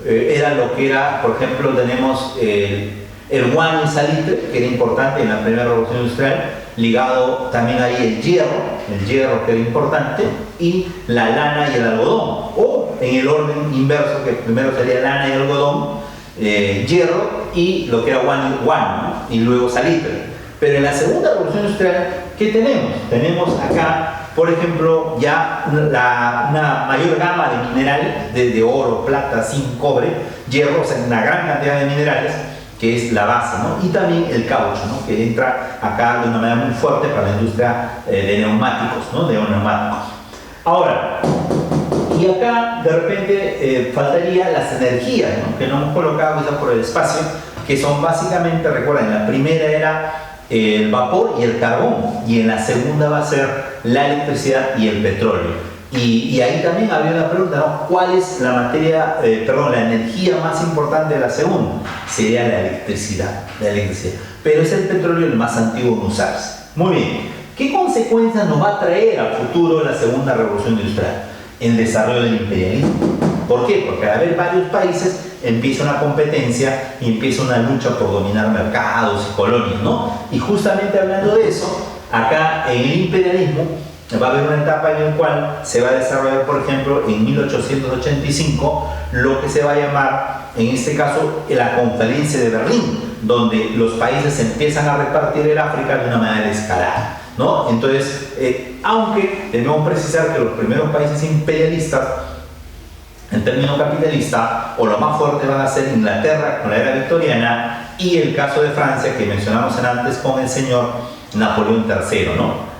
era lo que era, por ejemplo, tenemos el guano y salitre, que era importante en la primera revolución industrial, ligado también ahí el hierro que era importante, y la lana y el algodón, o en el orden inverso, que primero sería lana y algodón, hierro y lo que era guano, ¿no? Y luego salitre. Pero en la segunda revolución industrial, ¿qué tenemos? Tenemos acá, por ejemplo, ya una mayor gama de minerales, desde oro, plata, zinc, cobre, hierro, o sea, una gran cantidad de minerales, que es la base, ¿no? Y también el caucho, ¿no? Que entra acá de una manera muy fuerte para la industria de neumáticos, ¿no? De neumáticos. Ahora, y acá de repente faltaría las energías, ¿no? Que no hemos colocado quizás por el espacio, que son básicamente, recuerden, la primera era el vapor y el carbón, y en la segunda va a ser la electricidad y el petróleo. Y ahí también había una pregunta, ¿no? ¿Cuál es la la energía más importante de la segunda? Sería la electricidad. Pero es el petróleo el más antiguo en usarse. Muy bien. ¿Qué consecuencias nos va a traer al futuro la segunda revolución industrial? El desarrollo del imperialismo. ¿Por qué? Porque al haber varios países empieza una competencia y empieza una lucha por dominar mercados y colonias, ¿no? Y justamente hablando de eso, acá en el imperialismo va a haber una etapa en la cual se va a desarrollar, por ejemplo, en 1885, lo que se va a llamar, en este caso, la Conferencia de Berlín, donde los países empiezan a repartir el África de una manera escalada, ¿no? Entonces, aunque debemos precisar que los primeros países imperialistas, en términos capitalistas, o lo más fuerte van a ser Inglaterra con la era victoriana, y el caso de Francia, que mencionamos antes con el señor Napoleón III, ¿no?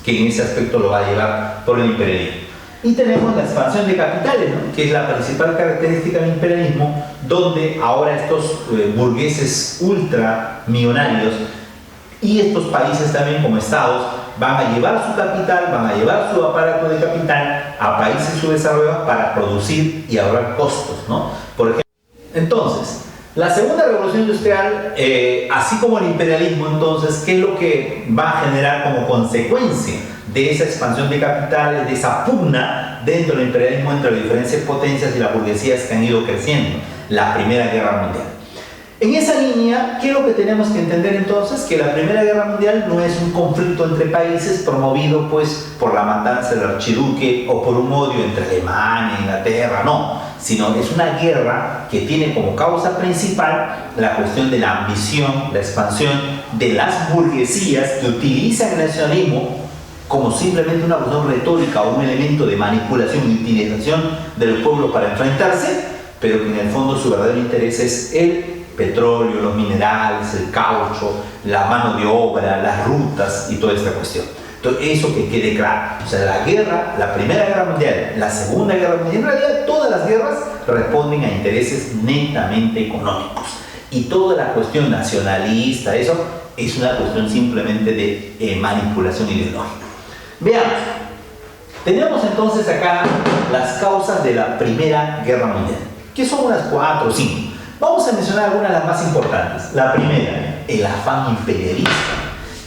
Que en ese aspecto lo va a llevar por el imperialismo. Y tenemos la expansión de capitales, ¿no? Que es la principal característica del imperialismo, donde ahora estos burgueses ultramillonarios y estos países también como estados van a llevar su capital, van a llevar su aparato de capital a países subdesarrollados para producir y ahorrar costos, ¿no? Por ejemplo, entonces, la segunda revolución industrial, así como el imperialismo, entonces, ¿qué es lo que va a generar como consecuencia de esa expansión de capitales, de esa pugna dentro del imperialismo entre las diferentes potencias y las burguesías que han ido creciendo? La Primera Guerra Mundial. En esa línea, ¿qué es lo que tenemos que entender entonces? Que la Primera Guerra Mundial no es un conflicto entre países promovido pues por la matanza del archiduque o por un odio entre Alemania e Inglaterra, no, sino es una guerra que tiene como causa principal la cuestión de la ambición, la expansión de las burguesías que utilizan el nacionalismo como simplemente una cuestión retórica o un elemento de manipulación y utilización del pueblo para enfrentarse, pero que en el fondo su verdadero interés es el petróleo, los minerales, el caucho, la mano de obra, las rutas y toda esta cuestión. Entonces, eso que quede claro. O sea, la guerra, la Primera Guerra Mundial, la Segunda Guerra Mundial, en realidad todas las guerras responden a intereses netamente económicos. Y toda la cuestión nacionalista, eso es una cuestión simplemente de manipulación ideológica. Veamos. Tenemos entonces acá las causas de la Primera Guerra Mundial, que son unas 4 o 5. Vamos a mencionar algunas de las más importantes. La primera, el afán imperialista.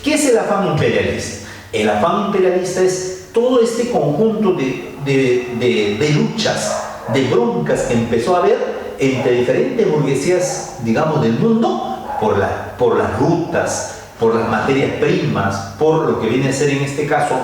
¿Qué es el afán imperialista? El afán imperialista es todo este conjunto de luchas, de broncas que empezó a haber entre diferentes burguesías, digamos, del mundo, por las rutas, por las materias primas, por lo que viene a ser en este caso,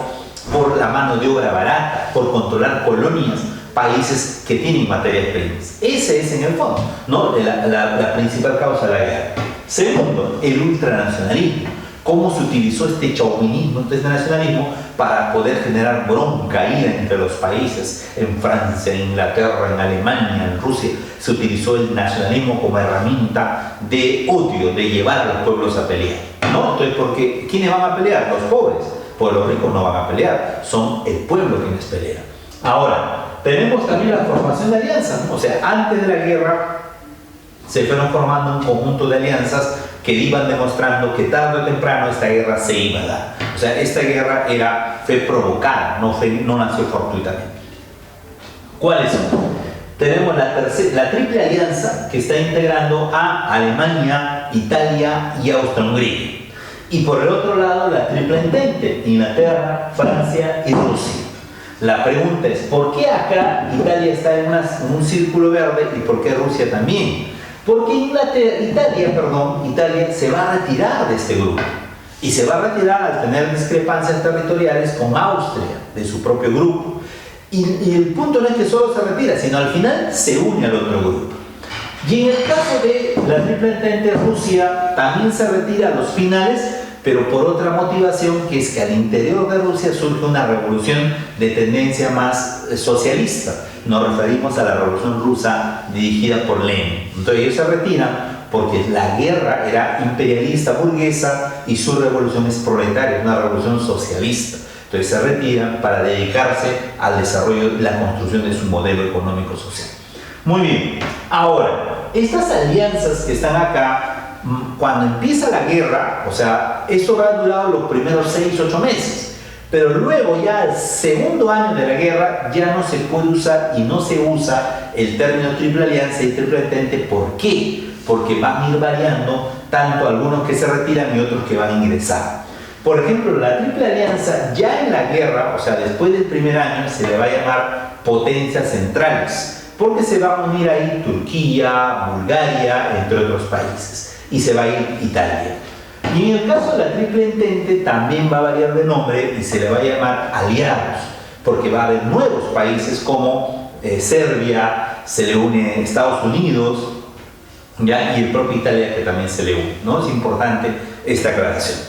por la mano de obra barata, por controlar colonias, países que tienen materias primas. Ese es en el fondo, ¿no? la principal causa de la guerra. Segundo, el ultranacionalismo. Cómo se utilizó este chauvinismo, este nacionalismo, para poder generar bronca, ira entre los países. En Francia, en Inglaterra, en Alemania, en Rusia, se utilizó el nacionalismo como herramienta de odio, de llevar a los pueblos a pelear, ¿no? Entonces, porque ¿quiénes van a pelear? Los pobres. Pues los ricos no van a pelear, son el pueblo quienes pelean. Ahora, tenemos también la formación de alianzas, ¿no? O sea, antes de la guerra se fueron formando un conjunto de alianzas que iban demostrando que tarde o temprano esta guerra se iba a dar. O sea, esta guerra fue provocada, no nació fortuitamente. ¿Cuáles son? Tenemos la triple alianza que está integrando a Alemania, Italia y Austria-Hungría. Y por el otro lado, la triple entente, Inglaterra, Francia y Rusia. La pregunta es, ¿por qué acá Italia está en un círculo verde y por qué Rusia también? Porque Italia se va a retirar de este grupo. Y se va a retirar al tener discrepancias territoriales con Austria, de su propio grupo. Y el punto no es que solo se retira, sino al final se une al otro grupo. Y en el caso de la triple entente, Rusia también se retira a los finales, pero por otra motivación, que es que al interior de Rusia surge una revolución de tendencia más socialista. Nos referimos a la revolución rusa dirigida por Lenin. Entonces ellos se retiran porque la guerra era imperialista, burguesa, y su revolución es proletaria, una revolución socialista. Entonces se retiran para dedicarse al desarrollo y la construcción de su modelo económico social. Muy bien, ahora, estas alianzas que están acá, cuando empieza la guerra, o sea, esto ha durado los primeros 6-8 meses, pero luego ya el segundo año de la guerra ya no se puede usar y no se usa el término triple alianza y triple entente. ¿Por qué? Porque van a ir variando, tanto algunos que se retiran y otros que van a ingresar. Por ejemplo, la triple alianza ya en la guerra, o sea, después del primer año, se le va a llamar potencias centrales, porque se va a unir ahí Turquía, Bulgaria, entre otros países, y se va a ir Italia. Y en el caso de la triple entente también va a variar de nombre y se le va a llamar aliados, porque va a haber nuevos países como Serbia, se le une Estados Unidos, ¿ya? Y el propio Italia, que también se le une, ¿no? Es importante esta aclaración.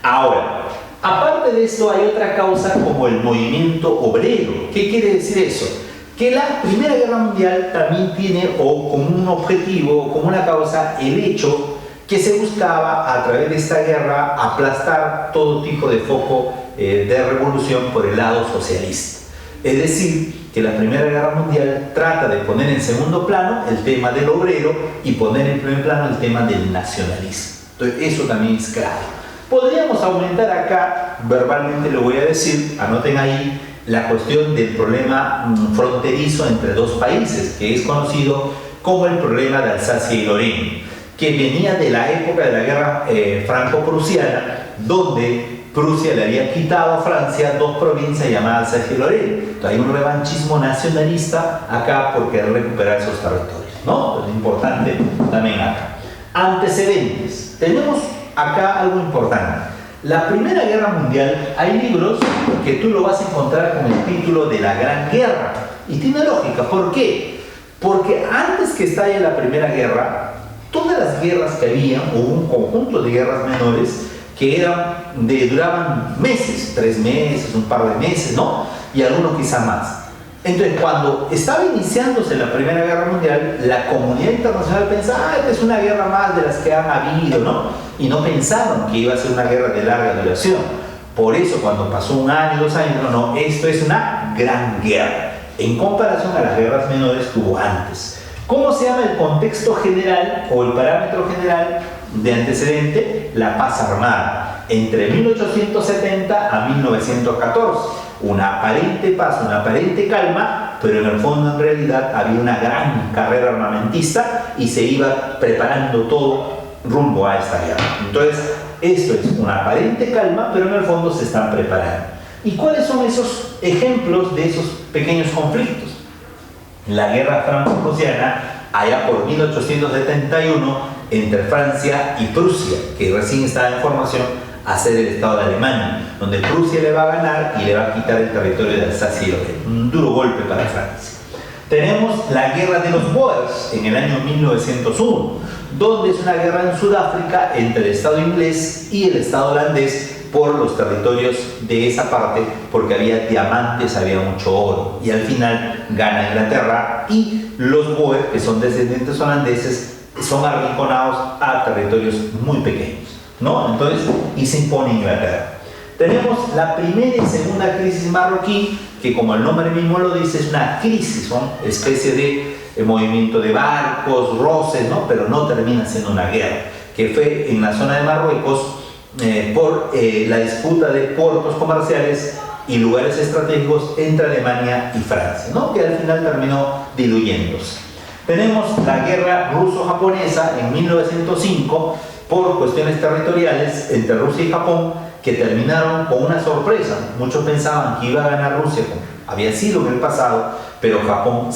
Ahora, aparte de esto, hay otra causa como el movimiento obrero. ¿Qué quiere decir eso? Que la Primera Guerra Mundial también tiene o como un objetivo, como una causa, el hecho que se buscaba a través de esta guerra aplastar todo tipo de foco de revolución por el lado socialista. Es decir, que la Primera Guerra Mundial trata de poner en segundo plano el tema del obrero y poner en primer plano el tema del nacionalismo. Entonces, eso también es clave. Podríamos aumentar acá, verbalmente lo voy a decir, anoten ahí, la cuestión del problema fronterizo entre dos países, que es conocido como el problema de Alsacia y Lorena, que venía de la época de la guerra franco-prusiana, donde Prusia le había quitado a Francia dos provincias llamadas Alsacia y Lorena. Entonces hay un revanchismo nacionalista acá por querer recuperar esos territorios, ¿no? Es importante también acá. Antecedentes. Tenemos acá algo importante. La Primera Guerra Mundial, hay libros que tú lo vas a encontrar con el título de la Gran Guerra. Y tiene lógica. ¿Por qué? Porque antes que estalle la Primera Guerra, todas las guerras que había, hubo un conjunto de guerras menores que duraban meses, 3 meses, un par de meses, ¿no? Y algunos quizá más. Entonces, cuando estaba iniciándose la Primera Guerra Mundial, la comunidad internacional pensaba, esta es una guerra más de las que han habido, ¿no? Y no pensaron que iba a ser una guerra de larga duración. Por eso, cuando pasó 1 año, 2 años, no, esto es una gran guerra, en comparación a las guerras menores que hubo antes. ¿Cómo se llama el contexto general o el parámetro general de antecedente? La paz armada, entre 1870 a 1914. Una aparente paz, una aparente calma, pero en el fondo en realidad había una gran carrera armamentista y se iba preparando todo rumbo a esta guerra. Entonces, esto es una aparente calma, pero en el fondo se están preparando. ¿Y cuáles son esos ejemplos de esos pequeños conflictos? La guerra franco-prusiana, allá por 1871, entre Francia y Prusia, que recién estaba en formación, a ser el Estado de Alemania, donde Prusia le va a ganar y le va a quitar el territorio de Alsacia y Lorena. Un duro golpe para Francia. Tenemos la guerra de los Boers en el año 1901, donde es una guerra en Sudáfrica entre el Estado inglés y el Estado holandés por los territorios de esa parte, porque había diamantes, había mucho oro, y al final gana Inglaterra y los Boer, que son descendientes holandeses, son arrinconados a territorios muy pequeños, ¿no? Entonces, y se impone Inglaterra. Tenemos la primera y segunda crisis marroquí, que como el nombre mismo lo dice, es una crisis, ¿no? Especie de movimiento de barcos, roces, ¿no? Pero no termina siendo una guerra, que fue en la zona de Marruecos por la disputa de puertos comerciales y lugares estratégicos entre Alemania y Francia, ¿no? Que al final terminó diluyéndose. Tenemos la guerra ruso-japonesa en 1905 por cuestiones territoriales entre Rusia y Japón, que terminaron con una sorpresa. Muchos pensaban que iba a ganar Rusia, como había sido en el pasado, pero Japón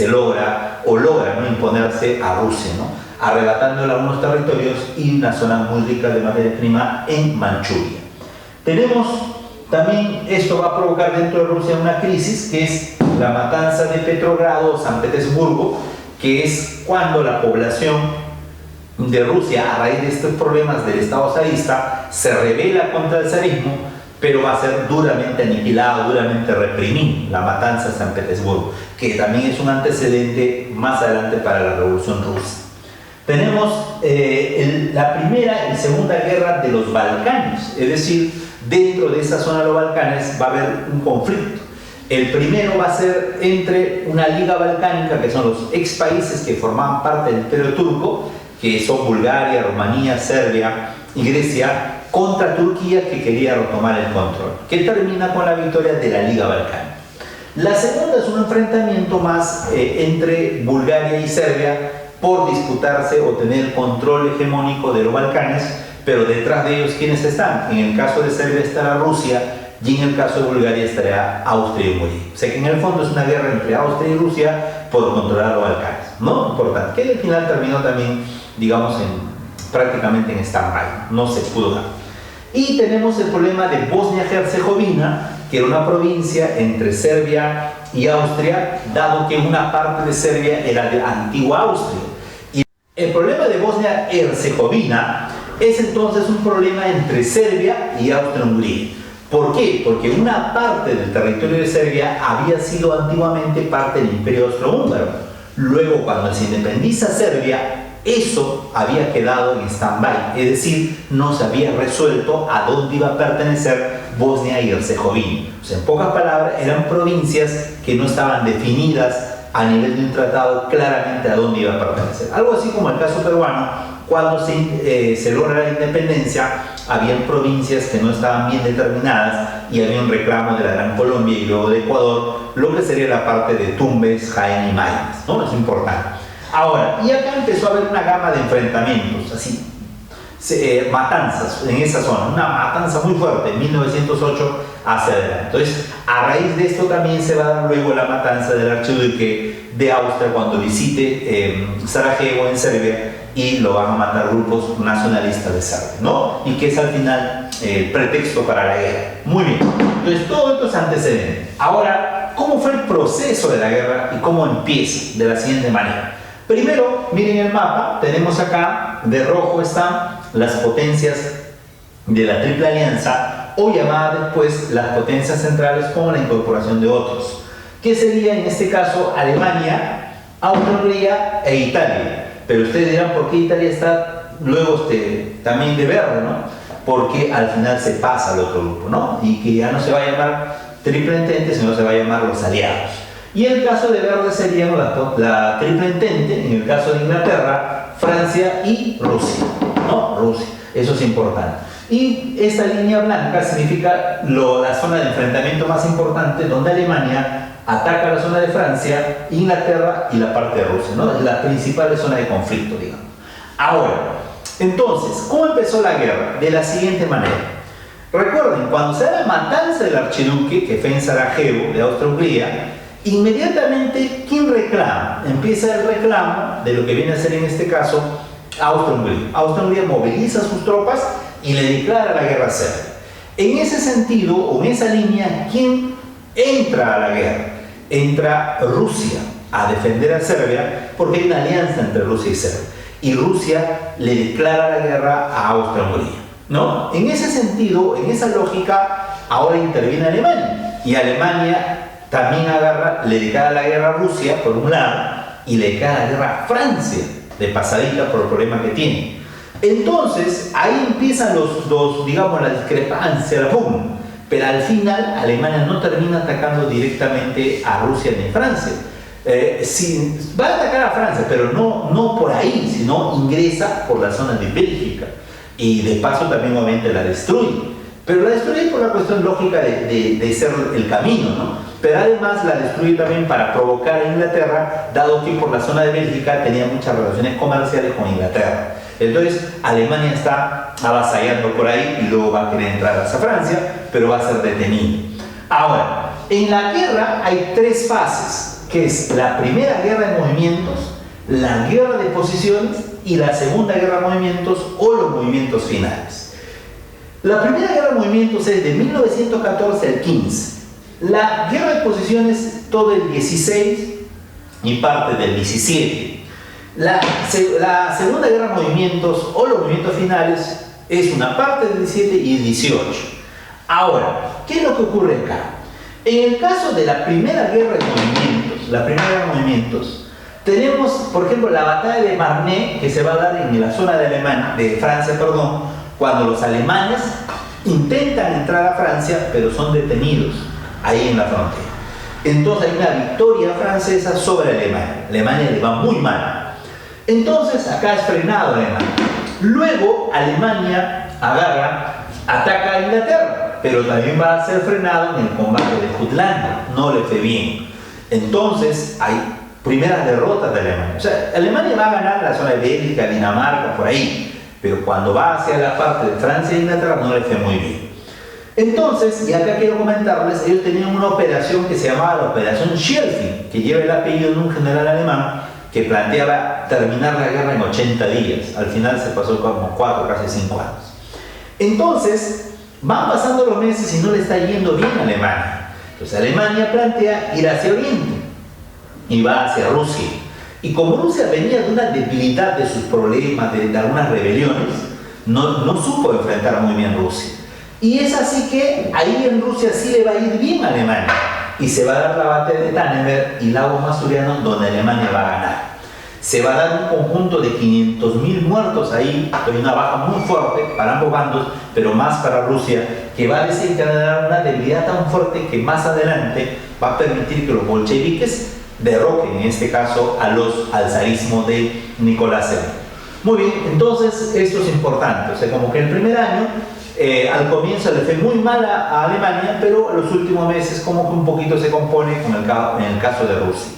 logra ¿no? imponerse a Rusia, ¿no? Arrebatándole algunos territorios y una zona muy rica de materia prima en Manchuria. Tenemos también, esto va a provocar dentro de Rusia una crisis, que es la matanza de Petrogrado, San Petersburgo, que es cuando la población de Rusia, a raíz de estos problemas del Estado zarista, se rebela contra el zarismo, pero va a ser duramente aniquilado, duramente reprimido, la matanza de San Petersburgo, que también es un antecedente más adelante para la Revolución Rusa. Tenemos la primera y segunda guerra de los Balcanes, es decir, dentro de esa zona de los Balcanes va a haber un conflicto. El primero va a ser entre una liga balcánica, que son los ex países que formaban parte del Imperio Turco, que son Bulgaria, Rumanía, Serbia y Grecia, contra Turquía, que quería retomar el control, que termina con la victoria de la Liga Balcánica. La segunda es un enfrentamiento más entre Bulgaria y Serbia por disputarse o tener control hegemónico de los Balcanes, pero detrás de ellos, ¿quiénes están? En el caso de Serbia estará Rusia y en el caso de Bulgaria estará Austria y Hungría. O sea que en el fondo es una guerra entre Austria y Rusia por controlar los Balcanes, ¿no? Importante, que al final terminó también, digamos, prácticamente en stand-by, no se pudo dar. Y tenemos el problema de Bosnia-Herzegovina, que era una provincia entre Serbia y Austria, dado que una parte de Serbia era de antigua Austria. Y el problema de Bosnia-Herzegovina es entonces un problema entre Serbia y Austria-Hungría. ¿Por qué? Porque una parte del territorio de Serbia había sido antiguamente parte del Imperio Austrohúngaro. Luego, cuando se independiza Serbia, eso había quedado en stand-by, es decir, no se había resuelto a dónde iba a pertenecer Bosnia y Herzegovina. O sea, en pocas palabras, eran provincias que no estaban definidas a nivel de un tratado claramente a dónde iba a pertenecer. Algo así como el caso peruano, cuando se logra la independencia, habían provincias que no estaban bien determinadas y había un reclamo de la Gran Colombia y luego de Ecuador, lo que sería la parte de Tumbes, Jaén y Maynas, ¿no? Es importante. Ahora, y acá empezó a haber una gama de enfrentamientos, así, matanzas en esa zona, una matanza muy fuerte en 1908 hacia adelante. Entonces, a raíz de esto también se va a dar luego la matanza del archiduque de Austria cuando visite Sarajevo en Serbia y lo van a matar grupos nacionalistas de Serbia, ¿no? Y que es al final el pretexto para la guerra. Muy bien, entonces todo esto es antecedente. Ahora, ¿cómo fue el proceso de la guerra y cómo empieza? De la siguiente manera. Primero, miren el mapa, tenemos acá, de rojo están las potencias de la Triple Alianza, o llamadas después las potencias centrales con la incorporación de otros, que sería en este caso Alemania, Austria-Hungría e Italia. Pero ustedes dirán, ¿por qué Italia está luego también de verde, ¿no? Porque al final se pasa al otro grupo, ¿no? Y que ya no se va a llamar Triple Entente, sino se va a llamar los aliados. Y el caso de verde sería la Triple Entente, en el caso de Inglaterra, Francia y Rusia, ¿no? Rusia, eso es importante. Y esta línea blanca significa la zona de enfrentamiento más importante, donde Alemania ataca la zona de Francia, Inglaterra y la parte de Rusia, ¿no? Es la principal zona de conflicto, digamos. Ahora, entonces, ¿cómo empezó la guerra? De la siguiente manera. Recuerden, cuando se da la matanza del archiduque, que fue en Sarajevo, de Austria-Hungría, inmediatamente, ¿quién reclama? Empieza el reclamo de lo que viene a ser en este caso Austria-Hungría. Austria-Hungría moviliza sus tropas y le declara la guerra a Serbia. En ese sentido, o en esa línea, ¿quién entra a la guerra? Entra Rusia. a defender a Serbia porque hay una alianza entre Rusia y Serbia. Y Rusia le declara la guerra a Austria-Hungría, ¿no? En ese sentido, en esa lógica, ahora interviene Alemania. Y Alemania también le declara la guerra a Rusia, por un lado, y le declara la guerra a Francia, de pasadita por el problema que tiene. Entonces, ahí empiezan digamos, la discrepancia, la pugna. Pero al final, Alemania no termina atacando directamente a Rusia ni a Francia. Va a atacar a Francia, pero no por ahí, sino ingresa por la zona de Bélgica. Y de paso también obviamente la destruye. Pero la destruye por la cuestión lógica de ser el camino, ¿no? Pero además la destruye también para provocar a Inglaterra, dado que por la zona de Bélgica tenía muchas relaciones comerciales con Inglaterra. Entonces Alemania está avasallando por ahí y luego va a querer entrar hacia Francia, pero va a ser detenido. Ahora, en la guerra hay tres fases, que es la primera guerra de movimientos, la guerra de posiciones y la segunda guerra de movimientos o los movimientos finales. La primera guerra de movimientos es de 1914 al 15. La guerra de posiciones todo el 16 y parte del 17. La segunda guerra de movimientos o los movimientos finales es una parte del 17 y el 18. Ahora, ¿qué es lo que ocurre acá? En el caso de la primera guerra de movimientos, tenemos, por ejemplo, la batalla de Marne, que se va a dar en la zona de Francia, cuando los alemanes intentan entrar a Francia, pero son detenidos ahí en la frontera. Entonces hay una victoria francesa sobre Alemania. Alemania le va muy mal. Entonces acá es frenado Alemania. Luego Alemania ataca a Inglaterra, pero también va a ser frenado en el combate de Jutlandia. No le fue bien. Entonces hay primeras derrotas de Alemania. O sea, Alemania va a ganar la zona de Bélgica, Dinamarca, por ahí. Pero cuando va hacia la parte de Francia e Inglaterra no le fue muy bien. Entonces, y acá quiero comentarles, ellos tenían una operación que se llamaba la Operación Schlieffen, que lleva el apellido de un general alemán que planteaba terminar la guerra en 80 días. Al final se pasó como 4, casi 5 años. Entonces, van pasando los meses y no le está yendo bien a Alemania. Entonces, Alemania plantea ir hacia Oriente y va hacia Rusia. Y como Rusia venía de una debilidad de sus problemas, de algunas rebeliones, no supo enfrentar muy bien Rusia. Y es así que ahí en Rusia sí le va a ir bien a Alemania. Y se va a dar la batalla de Tannenberg y Lago Masuriano, donde Alemania va a ganar. Se va a dar un conjunto de 500.000 muertos ahí, hay una baja muy fuerte para ambos bandos, pero más para Rusia, que va a desencadenar una debilidad tan fuerte que más adelante va a permitir que los bolcheviques derroquen, en este caso, al zarismo de Nicolás II. Muy bien, entonces esto es importante. O sea, como que el primer año, al comienzo le fue muy mal a Alemania, pero en los últimos meses como que un poquito se compone en el caso de Rusia.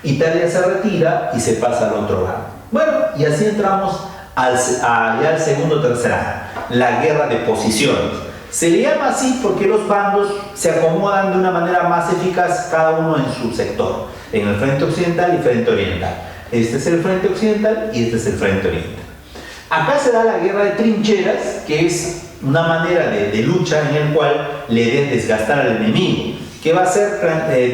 Italia se retira y se pasa al otro lado. Bueno, y así entramos ya al segundo o tercer año, la guerra de posiciones. Se le llama así porque los bandos se acomodan de una manera más eficaz, cada uno en su sector, en el frente occidental y frente oriental. Este es el frente occidental y este es el frente oriental. Acá se da la guerra de trincheras, que es una manera de lucha en el cual le debe desgastar al enemigo, que va a ser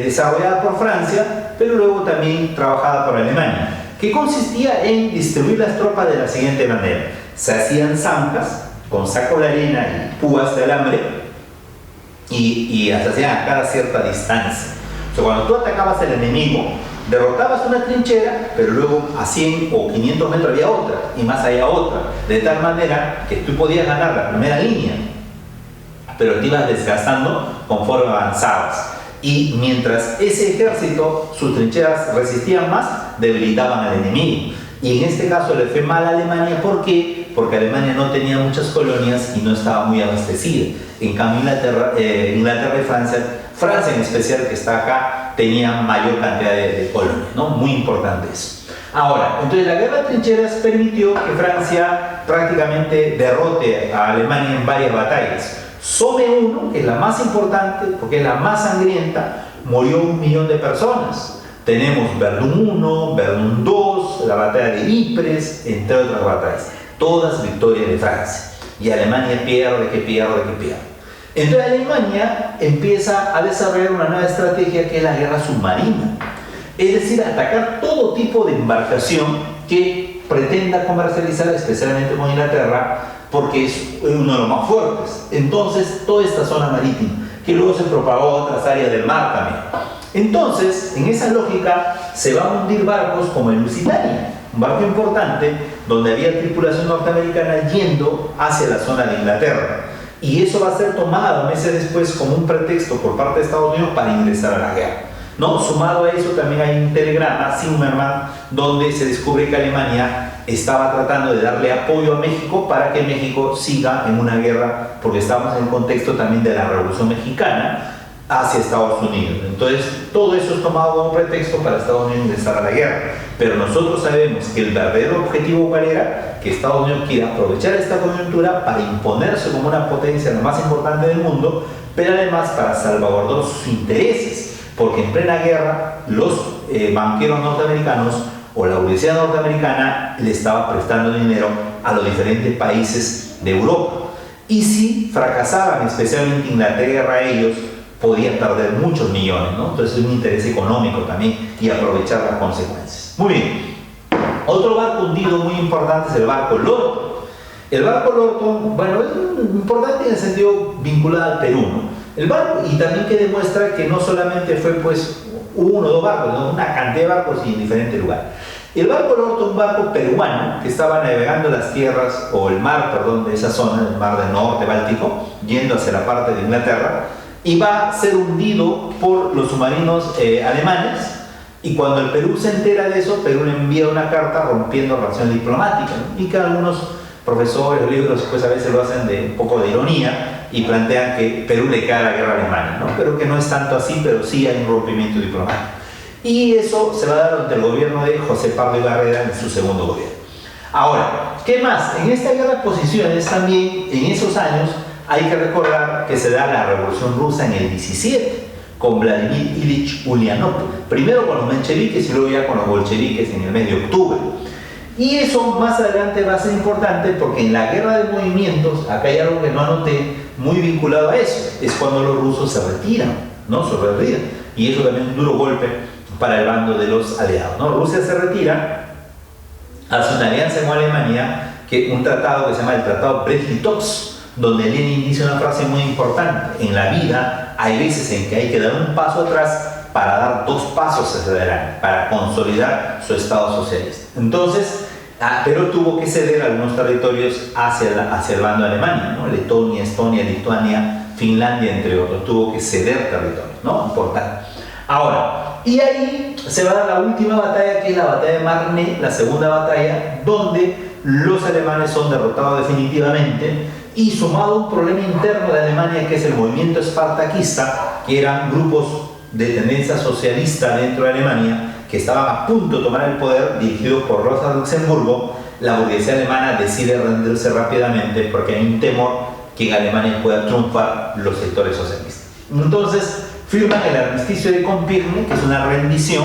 desarrollada por Francia, pero luego también trabajada por Alemania, que consistía en distribuir las tropas de la siguiente manera. Se hacían zancas con sacos de arena y púas de alambre y se hacían a cada cierta distancia. O sea, cuando tú atacabas al enemigo, derrotabas una trinchera, pero luego a 100 o 500 metros había otra, y más allá otra, de tal manera que tú podías ganar la primera línea, pero te ibas desgastando conforme avanzabas. Y mientras ese ejército, sus trincheras resistían más, debilitaban al enemigo. Y en este caso le fue mal a Alemania. ¿Por qué? Porque Alemania no tenía muchas colonias y no estaba muy abastecida. En cambio Inglaterra y Francia en especial, que está acá, tenía mayor cantidad de colonias, ¿no? Muy importante eso. Ahora, entonces la guerra de trincheras permitió que Francia prácticamente derrote a Alemania en varias batallas. Somme I, que es la más importante porque es la más sangrienta, murió 1 millón de personas. Tenemos Verdún 1, Verdún 2, la batalla de Ypres, entre otras batallas. Todas victorias de Francia. Y Alemania pierde. Entonces Alemania empieza a desarrollar una nueva estrategia que es la guerra submarina. Es decir, atacar todo tipo de embarcación que pretenda comercializar, especialmente con Inglaterra, porque es uno de los más fuertes. Entonces, toda esta zona marítima, que luego se propagó a otras áreas del mar también. Entonces, en esa lógica, se van a hundir barcos como el Lusitania, un barco importante donde había tripulación norteamericana yendo hacia la zona de Inglaterra. Y eso va a ser tomado meses después como un pretexto por parte de Estados Unidos para ingresar a la guerra, ¿no? Sumado a eso también hay un telegrama, Zimmermann, donde se descubre que Alemania estaba tratando de darle apoyo a México para que México siga en una guerra, porque estamos en el contexto también de la Revolución Mexicana hacia Estados Unidos. Entonces, todo eso es tomado como pretexto para Estados Unidos ingresar a la guerra. Pero nosotros sabemos que el verdadero objetivo cuál era, que Estados Unidos quiere aprovechar esta coyuntura para imponerse como una potencia la más importante del mundo, pero además para salvaguardar sus intereses, porque en plena guerra los banqueros norteamericanos o la burguesía norteamericana le estaba prestando dinero a los diferentes países de Europa. Y si fracasaban, especialmente Inglaterra, ellos podían perder muchos millones, ¿no? Entonces es un interés económico también y aprovechar las consecuencias. Muy bien. Otro barco hundido muy importante es el barco Lorton. El barco Lorton, bueno, es importante en el sentido vinculado al Perú, ¿no? El barco, y también que demuestra que no solamente fue pues uno o dos barcos, sino una cantidad de barcos en diferentes lugares. El barco Lorton, un barco peruano que estaba navegando las tierras, o el mar, perdón, de esa zona, el mar del norte, Báltico, yendo hacia la parte de Inglaterra, y va a ser hundido por los submarinos alemanes. Y cuando el Perú se entera de eso, Perú le envía una carta rompiendo relación diplomática, ¿no? Y que algunos profesores, libros, pues a veces lo hacen de un poco de ironía y plantean que Perú le cae a la guerra alemana, ¿no? Pero que no es tanto así, pero sí hay un rompimiento diplomático. Y eso se va a dar durante el gobierno de José Pardo Barrera en su segundo gobierno. Ahora, ¿qué más? En esta guerra de posiciones también, en esos años, hay que recordar que se da la Revolución Rusa en el 17, con Vladimir Ilich Ulyanov, primero con los mencheviques y luego ya con los bolcheviques en el mes de octubre. Y eso más adelante va a ser importante porque en la guerra de movimientos, acá hay algo que no anoté muy vinculado a eso, es cuando los rusos se retiran, ¿no? Se retiran. Y eso también es un duro golpe para el bando de los aliados, ¿no? Rusia se retira, hace una alianza con Alemania, un tratado que se llama el Tratado Brest-Litovsk, donde Lenin dice una frase muy importante: en la vida hay veces en que hay que dar un paso atrás para dar dos pasos hacia adelante, para consolidar su Estado socialista. Entonces, Perú tuvo que ceder algunos territorios hacia el bando de Alemania, ¿no? Letonia, Estonia, Lituania, Finlandia, entre otros. Tuvo que ceder territorios, ¿no? Importante. Ahora, y ahí se va a dar la última batalla, que es la batalla de Marne, la segunda batalla, donde los alemanes son derrotados definitivamente, y sumado a un problema interno de Alemania, que es el movimiento espartaquista, que eran grupos de tendencia socialista dentro de Alemania, que estaban a punto de tomar el poder, dirigidos por Rosa Luxemburgo. La burguesía alemana decide rendirse rápidamente porque hay un temor que en Alemania pueda triunfar los sectores socialistas. Entonces firman el armisticio de Compiègne, que es una rendición,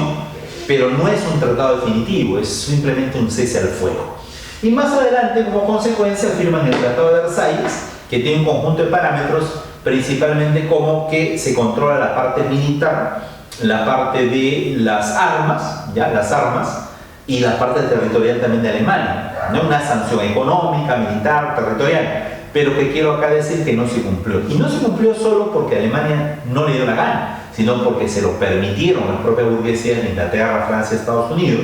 pero no es un tratado definitivo, es simplemente un cese al fuego. Y más adelante, como consecuencia, firman el Tratado de Versalles, que tiene un conjunto de parámetros, principalmente como que se controla la parte militar, la parte de las armas, y la parte territorial también de Alemania, ¿no? Una sanción económica, militar, territorial, pero que quiero acá decir que no se cumplió. Y no se cumplió solo porque Alemania no le dio la gana, sino porque se lo permitieron las propias burguesías de Inglaterra, Francia, Estados Unidos,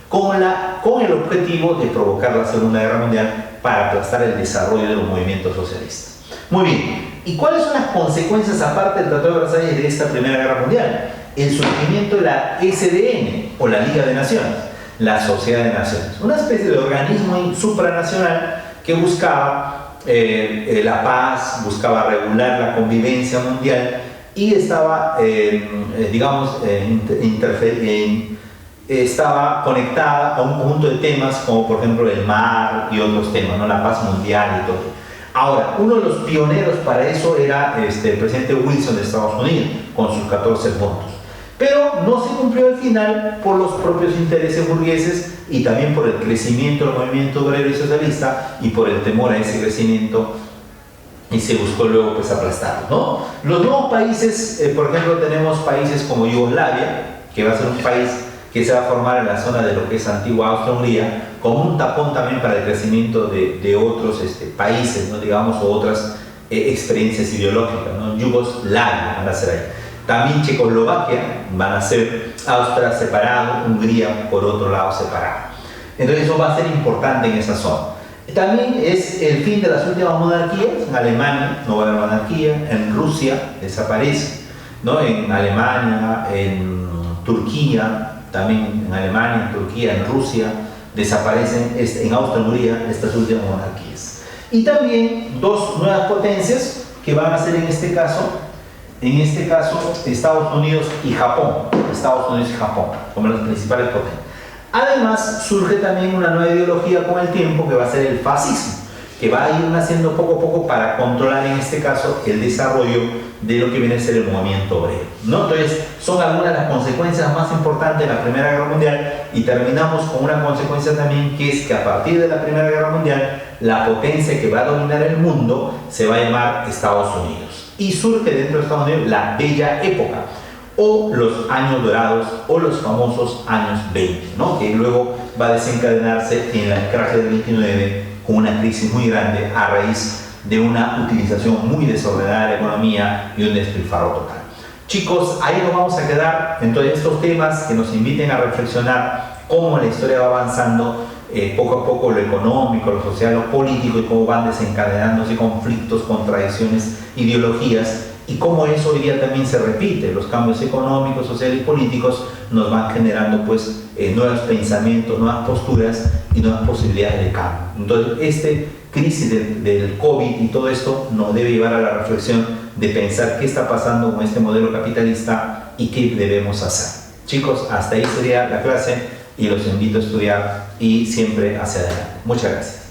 con el objetivo de provocar la Segunda Guerra Mundial para aplastar el desarrollo de los movimientos socialistas. Muy bien, ¿y cuáles son las consecuencias, aparte del Tratado de Versalles, de esta Primera Guerra Mundial? El surgimiento de la SDN, o la Liga de Naciones, la Sociedad de Naciones, una especie de organismo supranacional que buscaba la paz, buscaba regular la convivencia mundial y estaba, estaba conectada a un conjunto de temas como por ejemplo el mar y otros temas, ¿no? La paz mundial y todo. Ahora, uno de los pioneros para eso era el presidente Wilson de Estados Unidos, con sus 14 puntos. Pero no se cumplió al final por los propios intereses burgueses y también por el crecimiento del movimiento obrero y socialista y por el temor a ese crecimiento, y se buscó luego pues aplastarlo, ¿no? Los nuevos países, por ejemplo, tenemos países como Yugoslavia, que va a ser un país que se va a formar en la zona de lo que es antigua Austria-Hungría, como un tapón también para el crecimiento de otros países, ¿no? Digamos, o otras experiencias ideológicas, ¿no? Yugoslavia van a ser ahí. También Checoslovaquia van a ser Austria separado, Hungría por otro lado separado. Entonces eso va a ser importante en esa zona. También es el fin de las últimas monarquías. En Alemania no va a haber monarquía, en Rusia desaparece, ¿no? En Alemania, en Turquía, también en Alemania, en Turquía, en Rusia, desaparecen en Austria-Hungría estas últimas monarquías. Y también dos nuevas potencias que van a ser en este caso Estados Unidos y Japón, como las principales potencias. Además, surge también una nueva ideología con el tiempo que va a ser el fascismo, que va a ir naciendo poco a poco para controlar en este caso el desarrollo de lo que viene a ser el movimiento obrero, ¿no? Entonces, son algunas de las consecuencias más importantes de la Primera Guerra Mundial, y terminamos con una consecuencia también, que es que a partir de la Primera Guerra Mundial, la potencia que va a dominar el mundo se va a llamar Estados Unidos. Y surge dentro de Estados Unidos la Bella Época, o los años dorados, o los famosos años 20, ¿no? Que luego va a desencadenarse en el crash del 29 con una crisis muy grande a raíz de una utilización muy desordenada de la economía y un despilfarro total. Chicos, ahí nos vamos a quedar en todos estos temas que nos inviten a reflexionar cómo la historia va avanzando, poco a poco, lo económico, lo social, lo político, y cómo van desencadenándose conflictos, contradicciones, ideologías, y cómo eso hoy día también se repite. Los cambios económicos, sociales y políticos nos van generando pues nuevos pensamientos, nuevas posturas y nuevas posibilidades de cambio. Entonces, crisis del COVID y todo esto nos debe llevar a la reflexión de pensar qué está pasando con este modelo capitalista y qué debemos hacer. Chicos, hasta ahí sería la clase, y los invito a estudiar y siempre hacia adelante. Muchas gracias.